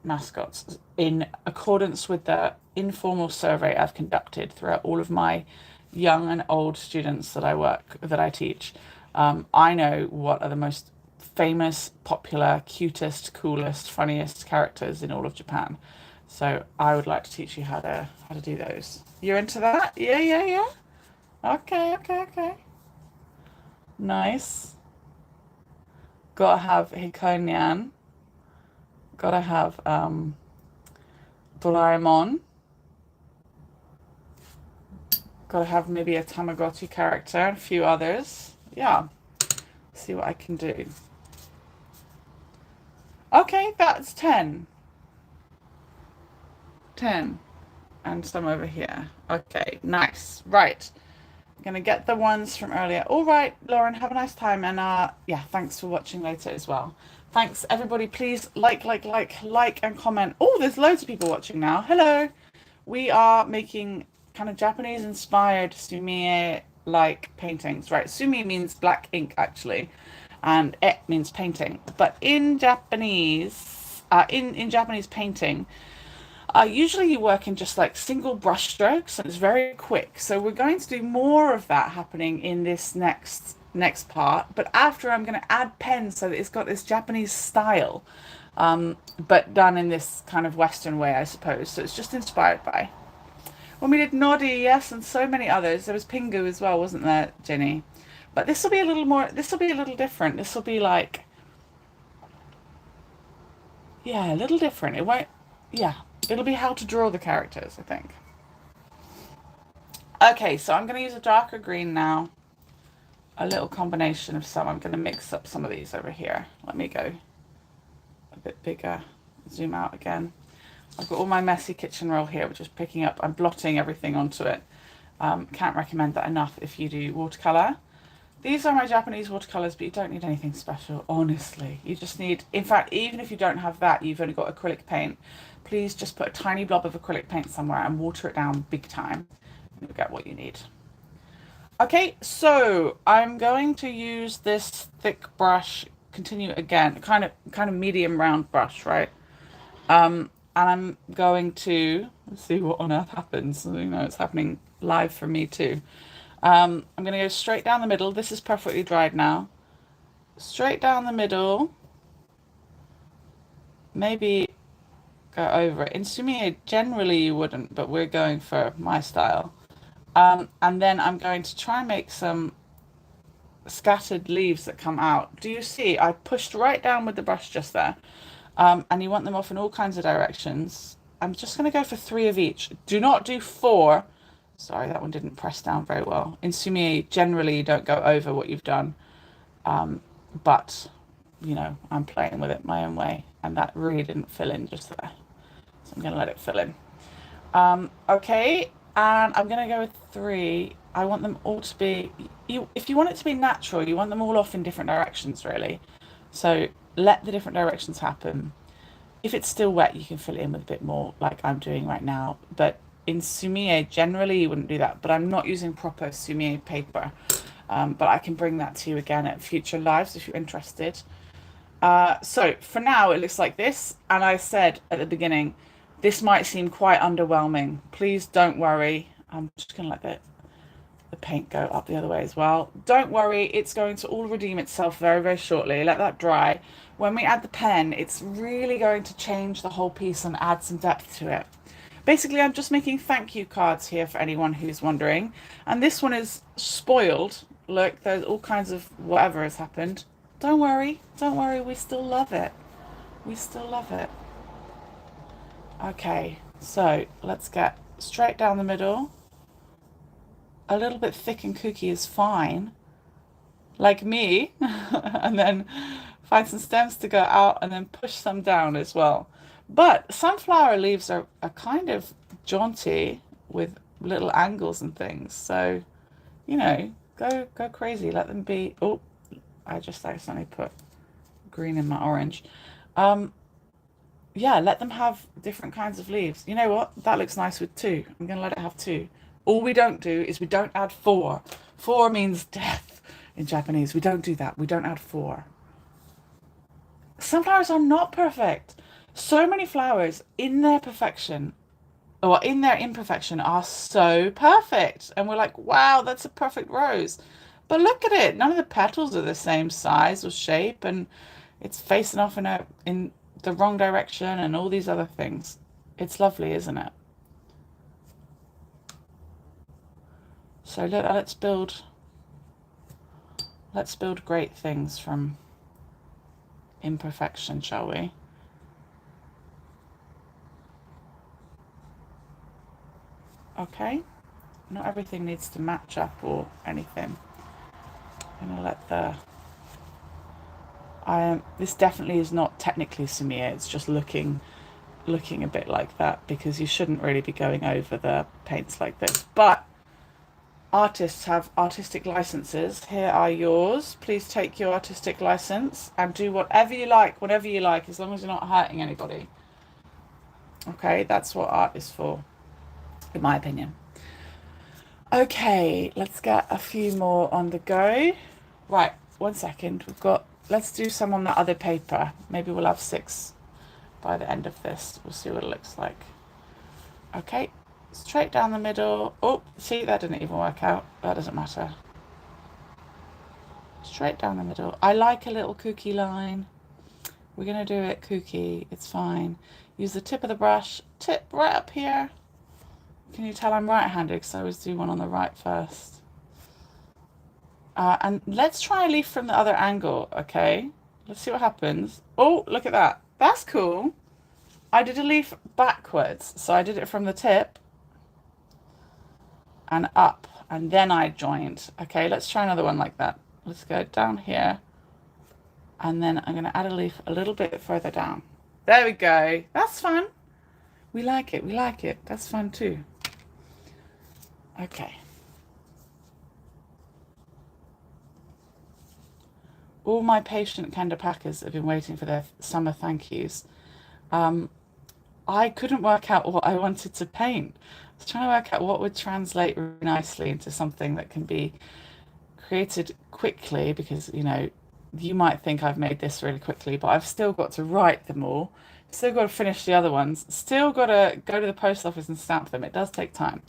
S1: mascots in accordance with the informal survey I've conducted throughout all of my young and old students that I teach. I know what are the most famous, popular, cutest, coolest, funniest characters in all of Japan. So I would like to teach you how to do those. You're into that? Yeah, yeah, yeah. Okay, okay, okay. Nice. Gotta have Hikonyan. Gotta have Doraemon. Gotta have maybe a Tamagotchi character and a few others. Yeah. See what I can do. Okay, that's 10. 10. And some over here. Okay, nice. Right. I'm gonna get the ones from earlier. All right, Lauren, have a nice time. And yeah, thanks for watching later as well. Thanks, everybody. Please like, and comment. Oh, there's loads of people watching now. Hello. We are making kind of Japanese-inspired Sumie-like paintings. Right, Sumi means black ink, actually. And e means painting. But in Japanese, in Japanese painting, usually you work in just like single brush strokes, and it's very quick. So we're going to do more of that happening in this next part. But after, I'm going to add pens so that it's got this Japanese style, but done in this kind of Western way, I suppose. So it's just inspired by. When we did Noddy, yes, and so many others. There was Pingu as well, wasn't there, Jenny? But this will be a little more, this will be a little different. This will be like, Yeah, a little different. It won't, yeah, it'll be how to draw the characters, I think. Okay, so I'm going to use a darker green now. A little combination of some. I'm going to mix up some of these over here. Let me go a bit bigger. Zoom out again. I've got all my messy kitchen roll here, which is picking up. I'm blotting everything onto it. Can't recommend that enough if you do watercolour. These are my Japanese watercolours, but you don't need anything special, honestly. You just need, in fact, even if you don't have that, you've only got acrylic paint, please just put a tiny blob of acrylic paint somewhere and water it down big time. You'll get what you need. Okay, so I'm going to use this thick brush, continue again, kind of medium round brush, right? And I'm going to, let's see what on earth happens. You know, it's happening live for me too. I'm going to go straight down the middle. This is perfectly dried now. Straight down the middle. Maybe go over it. In Sumie, generally you wouldn't, but we're going for my style. And then I'm going to try and make some scattered leaves that come out. Do you see? I pushed right down with the brush just there. And you want them off in all kinds of directions. I'm just going to go for 3 of each. Do not do 4. Sorry, that one didn't press down very well. In Sumie, generally you don't go over what you've done. But, you know, I'm playing with it my own way. And that really didn't fill in just there. So I'm going to let it fill in. Okay, and I'm going to go with 3. I want them all to be... if you want it to be natural, you want them all off in different directions, really. So let the different directions happen. If it's still wet, you can fill it in with a bit more, like I'm doing right now. But in Sumie, generally you wouldn't do that. But I'm not using proper Sumie paper. But I can bring that to you again at future lives if you're interested. So for now, it looks like this. And I said at the beginning, this might seem quite underwhelming. Please don't worry. I'm just going to let the paint go up the other way as well. Don't worry, it's going to all redeem itself very, very shortly. Let that dry. When we add the pen, it's really going to change the whole piece and add some depth to it. Basically, I'm just making thank you cards here for anyone who's wondering. And this one is spoiled. Look, there's all kinds of whatever has happened. Don't worry, we still love it. We still love it. Okay, so let's get straight down the middle. A little bit thick and kooky is fine, like me. And then find some stems to go out and then push some down as well. But sunflower leaves are kind of jaunty with little angles and things. So, you know, go crazy. Let them be. Oh, I just accidentally put green in my orange. Yeah, let them have different kinds of leaves. You know what? That looks nice with 2. I'm going to let it have 2. All we don't do is we don't add 4. 4 means death in Japanese. We don't do that. We don't add 4. Sunflowers are not perfect. So many flowers in their perfection, or in their imperfection, are so perfect. And we're like, wow, that's a perfect rose. But look at it. None of the petals are the same size or shape. And it's facing off in the wrong direction and all these other things. It's lovely, isn't it? So let's build great things from imperfection, shall we? Okay, not everything needs to match up or anything. I'm gonna let this definitely is not technically Sumie, it's just looking a bit like that, because you shouldn't really be going over the paints like this. But artists have artistic licenses. Here are yours. Please take your artistic license and do whatever you like, whatever you like, as long as you're not hurting anybody. Okay, that's what art is for, in my opinion. Okay, let's get a few more on the go. Right, 1 second. Let's do some on that other paper. Maybe we'll have 6 by the end of this. We'll see what it looks like. Okay, straight down the middle. Oh, see, that didn't even work out. That doesn't matter. Straight down the middle. I like a little kooky line. We're going to do it kooky. It's fine. Use the tip of the brush. Tip right up here. Can you tell I'm right-handed? Because I always do one on the right first. And let's try a leaf from the other angle, okay? Let's see what happens. Oh, look at that. That's cool. I did a leaf backwards, so I did it from the tip and up, and then I joined. Okay, let's try another one like that. Let's go down here, and then I'm going to add a leaf a little bit further down. There we go. That's fun. We like it. We like it. That's fun too. Okay. All my patient Kenda-Pacas have been waiting for their summer thank yous. I couldn't work out what I wanted to paint. I was trying to work out what would translate really nicely into something that can be created quickly, because, you know, you might think I've made this really quickly, but I've still got to write them all. Still got to finish the other ones. Still got to go to the post office and stamp them. It does take time.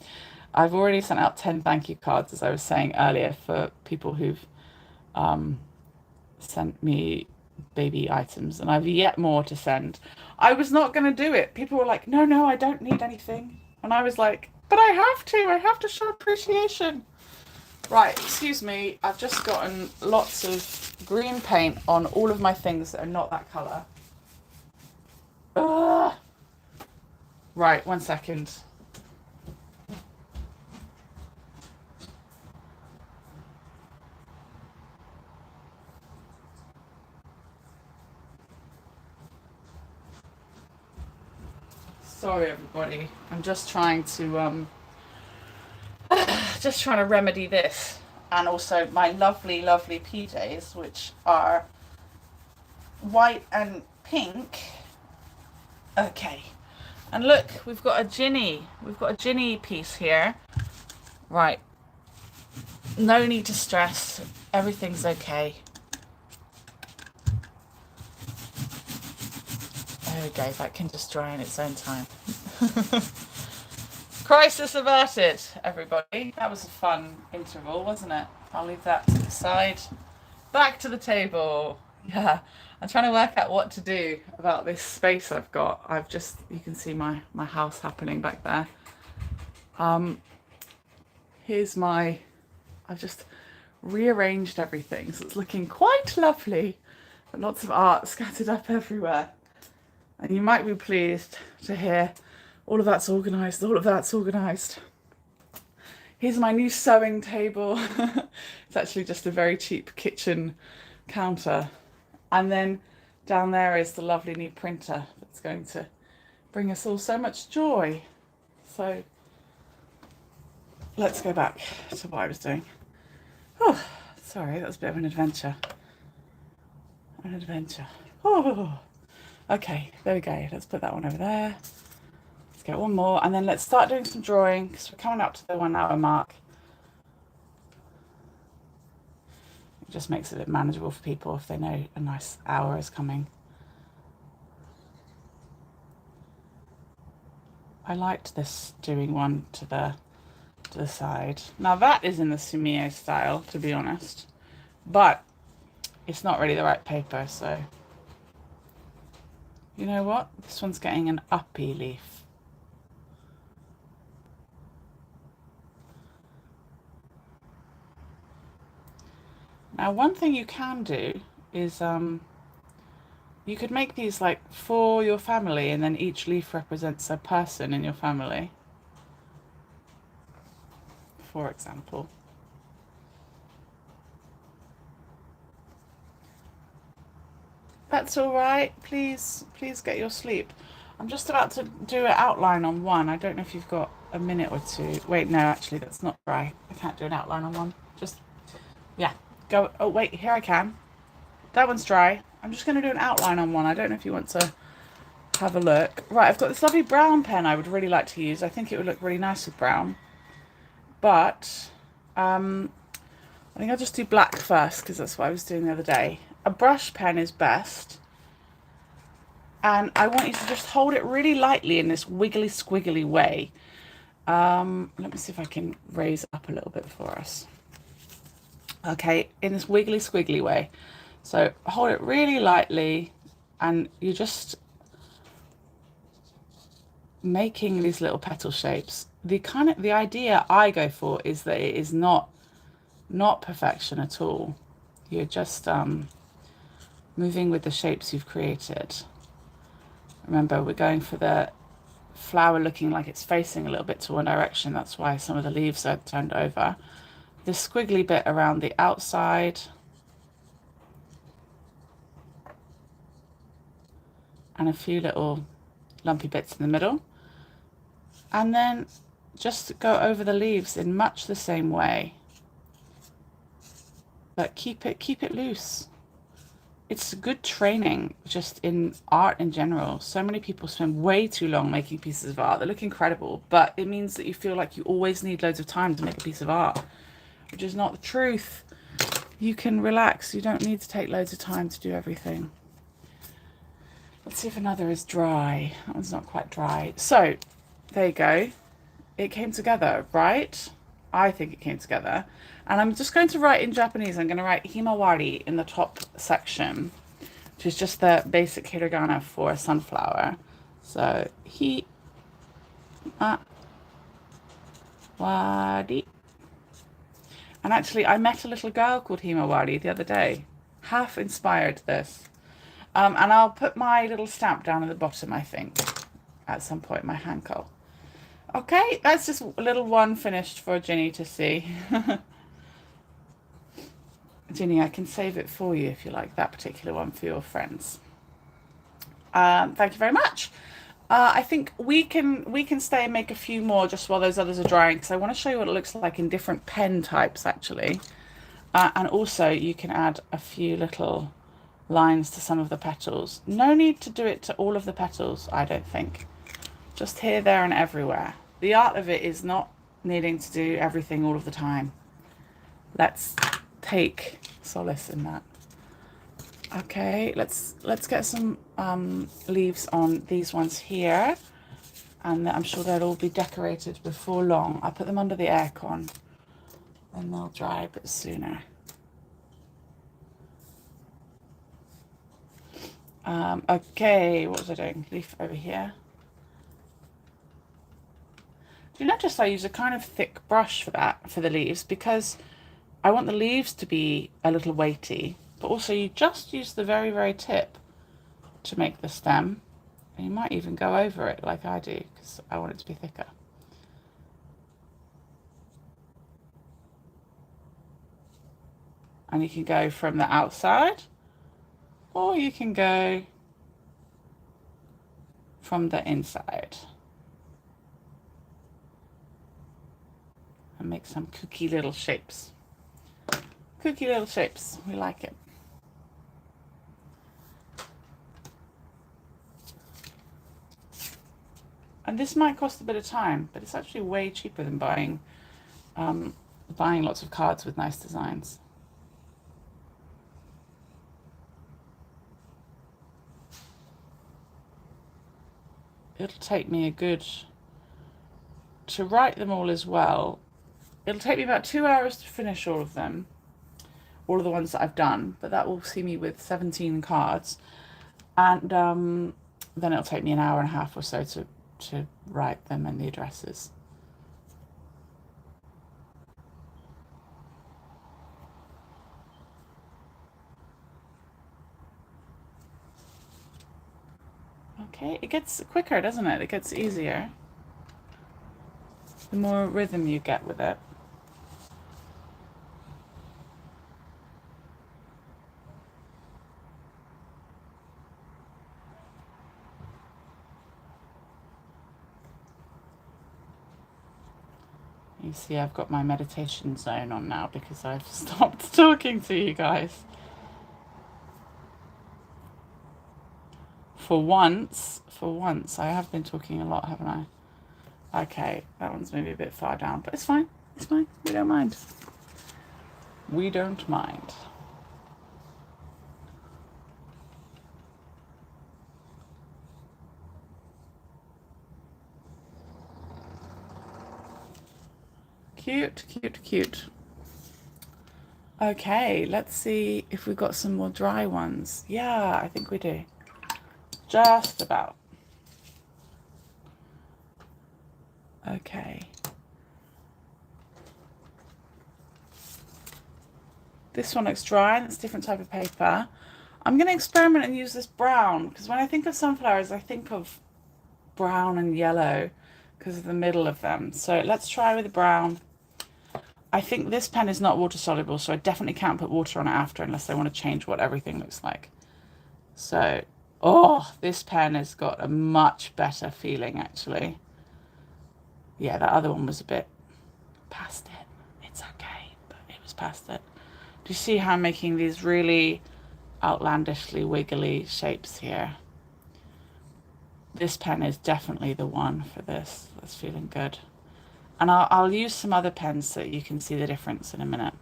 S1: I've already sent out 10 thank you cards, as I was saying earlier, for people who've sent me baby items, and I've yet more to send. I was not going to do it. People were like, no, I don't need anything. And I was like, but I have to show appreciation. Right, excuse me, I've just gotten lots of green paint on all of my things that are not that colour. Ugh. Right, 1 second. Sorry, everybody. I'm just trying to remedy this, and also my lovely, lovely PJs, which are white and pink. Okay, and look, we've got a Ginny. We've got a Ginny piece here. Right. No need to stress. Everything's okay. There we go. That can just dry in its own time. Crisis averted, everybody. That was a fun interval, wasn't it? I'll leave that to the side. Back to the table. Yeah, I'm trying to work out what to do about this space I've got. You can see my house happening back there. I've just rearranged everything, so it's looking quite lovely, but lots of art scattered up everywhere. And you might be pleased to hear all of that's organised, all of that's organised. Here's my new sewing table. It's actually just a very cheap kitchen counter. And then down there is the lovely new printer that's going to bring us all so much joy. So let's go back to what I was doing. Oh, sorry, that was a bit of an adventure. Oh. Okay, there we go. Let's put that one over there. Let's get one more, and then let's start doing some drawing, because we're coming up to the 1 hour mark. It just makes it a bit manageable for people if they know a nice hour is coming. I liked this doing one to the side. Now that is in the Sumie style, to be honest, but it's not really the right paper, so you know what? This one's getting an uppy leaf. Now, one thing you can do is you could make these like for your family, and then each leaf represents a person in your family, for example. That's all right. Please get your sleep. I'm just about to do an outline on one. I don't know if you've got a minute or two. Wait, no, actually, that's not right. I can't do an outline on one. Just, yeah, go. Oh, wait, here I can. That one's dry. I'm just going to do an outline on one. I don't know if you want to have a look. Right, I've got this lovely brown pen I would really like to use. I think it would look really nice with brown. But I think I'll just do black first, because that's what I was doing the other day. A brush pen is best, and I want you to just hold it really lightly in this wiggly squiggly way. Let me see if I can raise it up a little bit for us. Okay, in this wiggly squiggly way. So hold it really lightly, and you're just making these little petal shapes. The idea I go for is that it is not perfection at all. You're just moving with the shapes you've created. Remember, we're going for the flower looking like it's facing a little bit to one direction. That's why some of the leaves are turned over. This squiggly bit around the outside. And a few little lumpy bits in the middle. And then just go over the leaves in much the same way. But keep it loose. It's good training just in art in general. So many people spend way too long making pieces of art. They look incredible, but it means that you feel like you always need loads of time to make a piece of art, which is not the truth. You can relax. You don't need to take loads of time to do everything. Let's see if another is dry. That one's not quite dry. So there you go. It came together, right? I think it came together. And I'm just going to write in Japanese. I'm going to write himawari in the top section, which is just the basic hiragana for sunflower. So himawari. And actually, I met a little girl called Himawari the other day. Half inspired this. And I'll put my little stamp down at the bottom, I think, at some point, my handle. Okay, that's just a little one finished for Ginny to see. Ginny, I can save it for you if you like that particular one for your friends. Thank you very much. I think we can stay and make a few more just while those others are drying, because I want to show you what it looks like in different pen types, actually. And also, you can add a few little lines to some of the petals. No need to do it to all of the petals, I don't think. Just here, there, and everywhere. The art of it is not needing to do everything all of the time. Let's take solace in that. Okay, let's get some leaves on these ones here, and I'm sure they'll all be decorated before long. I put them under the aircon, and they'll dry a bit sooner. Okay, what was I doing? Leaf over here. Do you notice I use a kind of thick brush for that, for the leaves, because I want the leaves to be a little weighty, but also you just use the very, very tip to make the stem. And you might even go over it like I do, because I want it to be thicker. And you can go from the outside, or you can go from the inside. And make some kooky little shapes. Kooky little shapes, we like it. And this might cost a bit of time, but it's actually way cheaper than buying lots of cards with nice designs. It'll take me to write them all as well. It'll take me about 2 hours to finish all of them, all of the ones that I've done, but that will see me with 17 cards. And then it'll take me an hour and a half or so to write them and the addresses. Okay, it gets quicker, doesn't it? It gets easier. The more rhythm you get with it. You see, I've got my meditation zone on now because I've stopped talking to you guys. For once, I have been talking a lot, haven't I? Okay, that one's maybe a bit far down, but it's fine. It's fine. We don't mind. We don't mind. Cute, cute, cute. Okay, let's see if we've got some more dry ones. Yeah, I think we do. Just about. Okay. This one looks dry, and it's a different type of paper. I'm going to experiment and use this brown, because when I think of sunflowers, I think of brown and yellow because of the middle of them. So let's try with the brown. I think this pen is not water soluble, so I definitely can't put water on it after unless I want to change what everything looks like. So, oh, this pen has got a much better feeling actually. Yeah, that other one was a bit past it. It's okay, but it was past it. Do you see how I'm making these really outlandishly wiggly shapes here? This pen is definitely the one for this. That's feeling good. And I'll use some other pens so you can see the difference in a minute.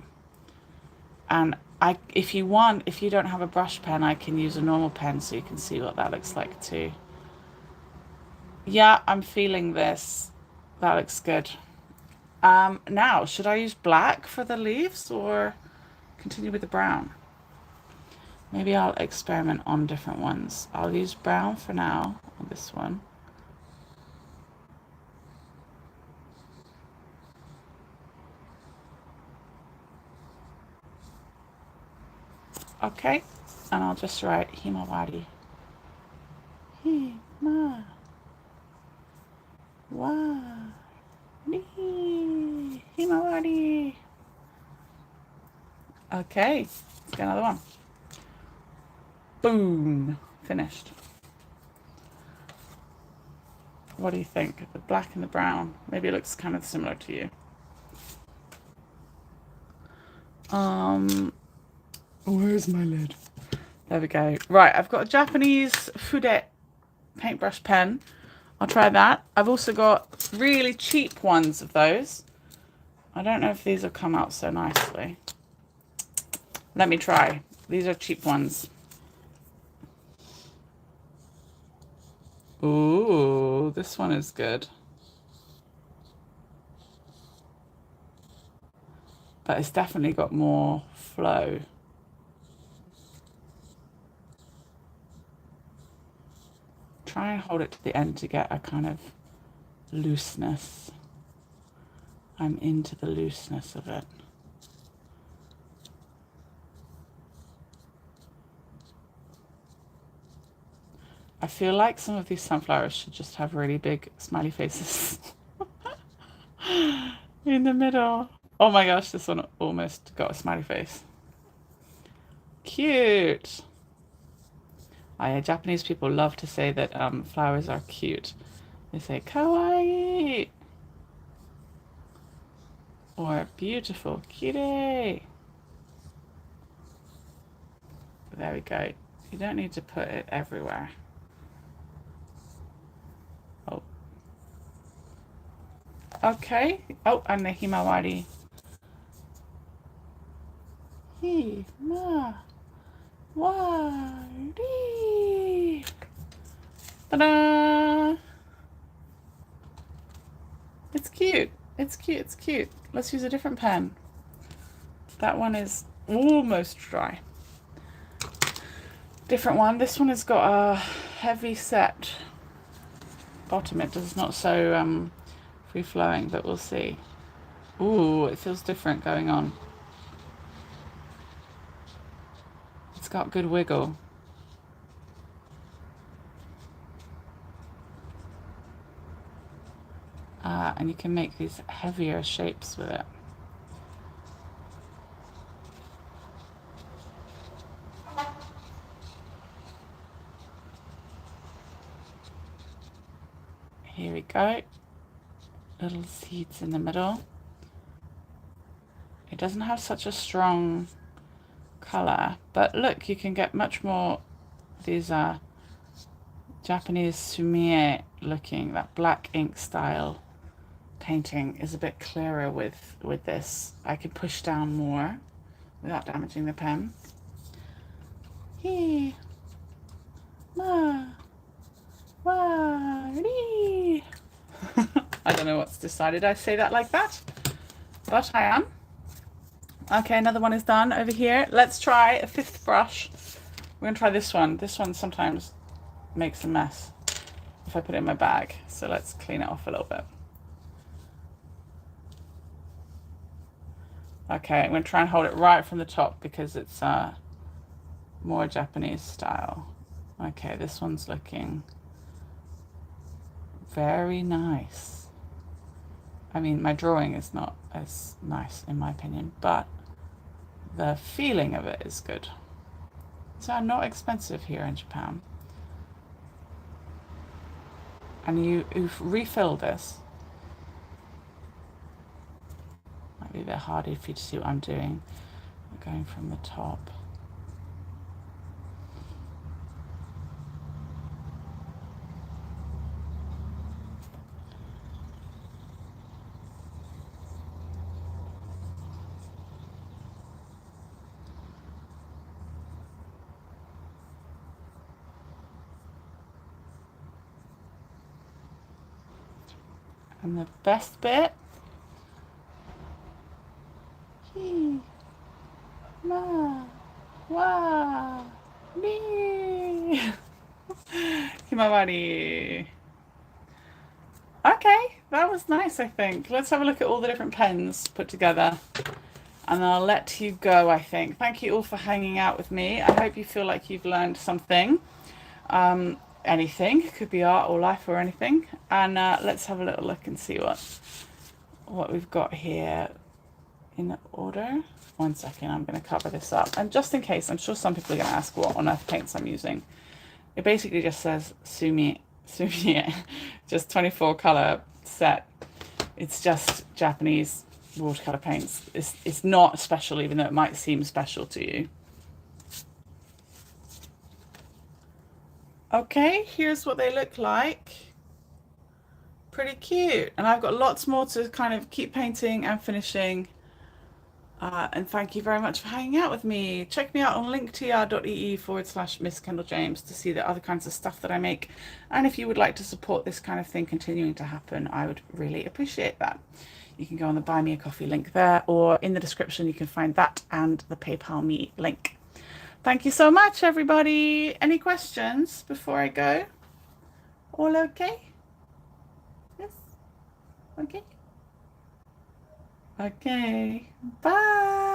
S1: And if you don't have a brush pen, I can use a normal pen so you can see what that looks like too. Yeah, I'm feeling this. That looks good. Now, should I use black for the leaves or continue with the brown? Maybe I'll experiment on different ones. I'll use brown for now on this one. Okay, and I'll just write Himawari. Himawari. Okay, let's get another one. Boom, finished. What do you think? The black and the brown. Maybe it looks kind of similar to you. Where's my lid? There we go. Right, I've got a Japanese Fude paintbrush pen. I'll try that. I've also got really cheap ones of those. I don't know if these will come out so nicely. Let me try. These are cheap ones. Ooh, this one is good. But it's definitely got more flow. Try and hold it to the end to get a kind of looseness. I'm into the looseness of it. I feel like some of these sunflowers should just have really big smiley faces in the middle. Oh my gosh, this one almost got a smiley face. Cute. Yeah, Japanese people love to say that flowers are cute. They say kawaii or beautiful, kirei. There we go. You don't need to put it everywhere. Oh. Okay. Oh, and the himawari. Himawari. Ta-da! It's cute. It's cute. It's cute. Let's use a different pen. That one is almost dry. Different one. This one has got a heavy set bottom. It does not so free flowing, but we'll see. Ooh, it feels different going on. It's got good wiggle. And you can make these heavier shapes with it. Here we go. Little seeds in the middle. It doesn't have such a strong color, but look, you can get much more these Japanese Sumie looking, that black ink style painting is a bit clearer with this. I can push down more without damaging the pen. I don't know what's decided I say that like that, but I am. Okay, another one is done over here. Let's try a fifth brush. We're gonna try this one. This one sometimes makes a mess if I put it in my bag, so let's clean it off a little bit. Okay, I'm going to try and hold it right from the top because it's more Japanese style. Okay, this one's looking very nice. I mean, my drawing is not as nice in my opinion, but the feeling of it is good. These are not expensive here in Japan. And you refill this. Might be a bit harder for you to see what I'm doing. I'm going from the top. And the best bit, Himawari. Okay, that was nice, I think. Let's have a look at all the different pens put together. And I'll let you go, I think. Thank you all for hanging out with me. I hope you feel like you've learned something. Anything. It could be art or life or anything. And let's have a little look and see what we've got here in order. 1 second, I'm going to cover this up. And just in case, I'm sure some people are going to ask what on earth paints I'm using. It basically just says Sumie, just 24 color set. It's just Japanese watercolor paints. It's not special, even though it might seem special to you. Okay, here's what they look like. Pretty cute. And I've got lots more to kind of keep painting and finishing. And thank you very much for hanging out with me. Check me out on linktr.ee/Miss Kendall James to see the other kinds of stuff that I make. And if you would like to support this kind of thing continuing to happen, I would really appreciate that. You can go on the Buy Me a Coffee link there, or in the description you can find that and the PayPal me link. Thank you so much, everybody. Any questions before I go? All okay? Yes? Okay. Okay. Bye.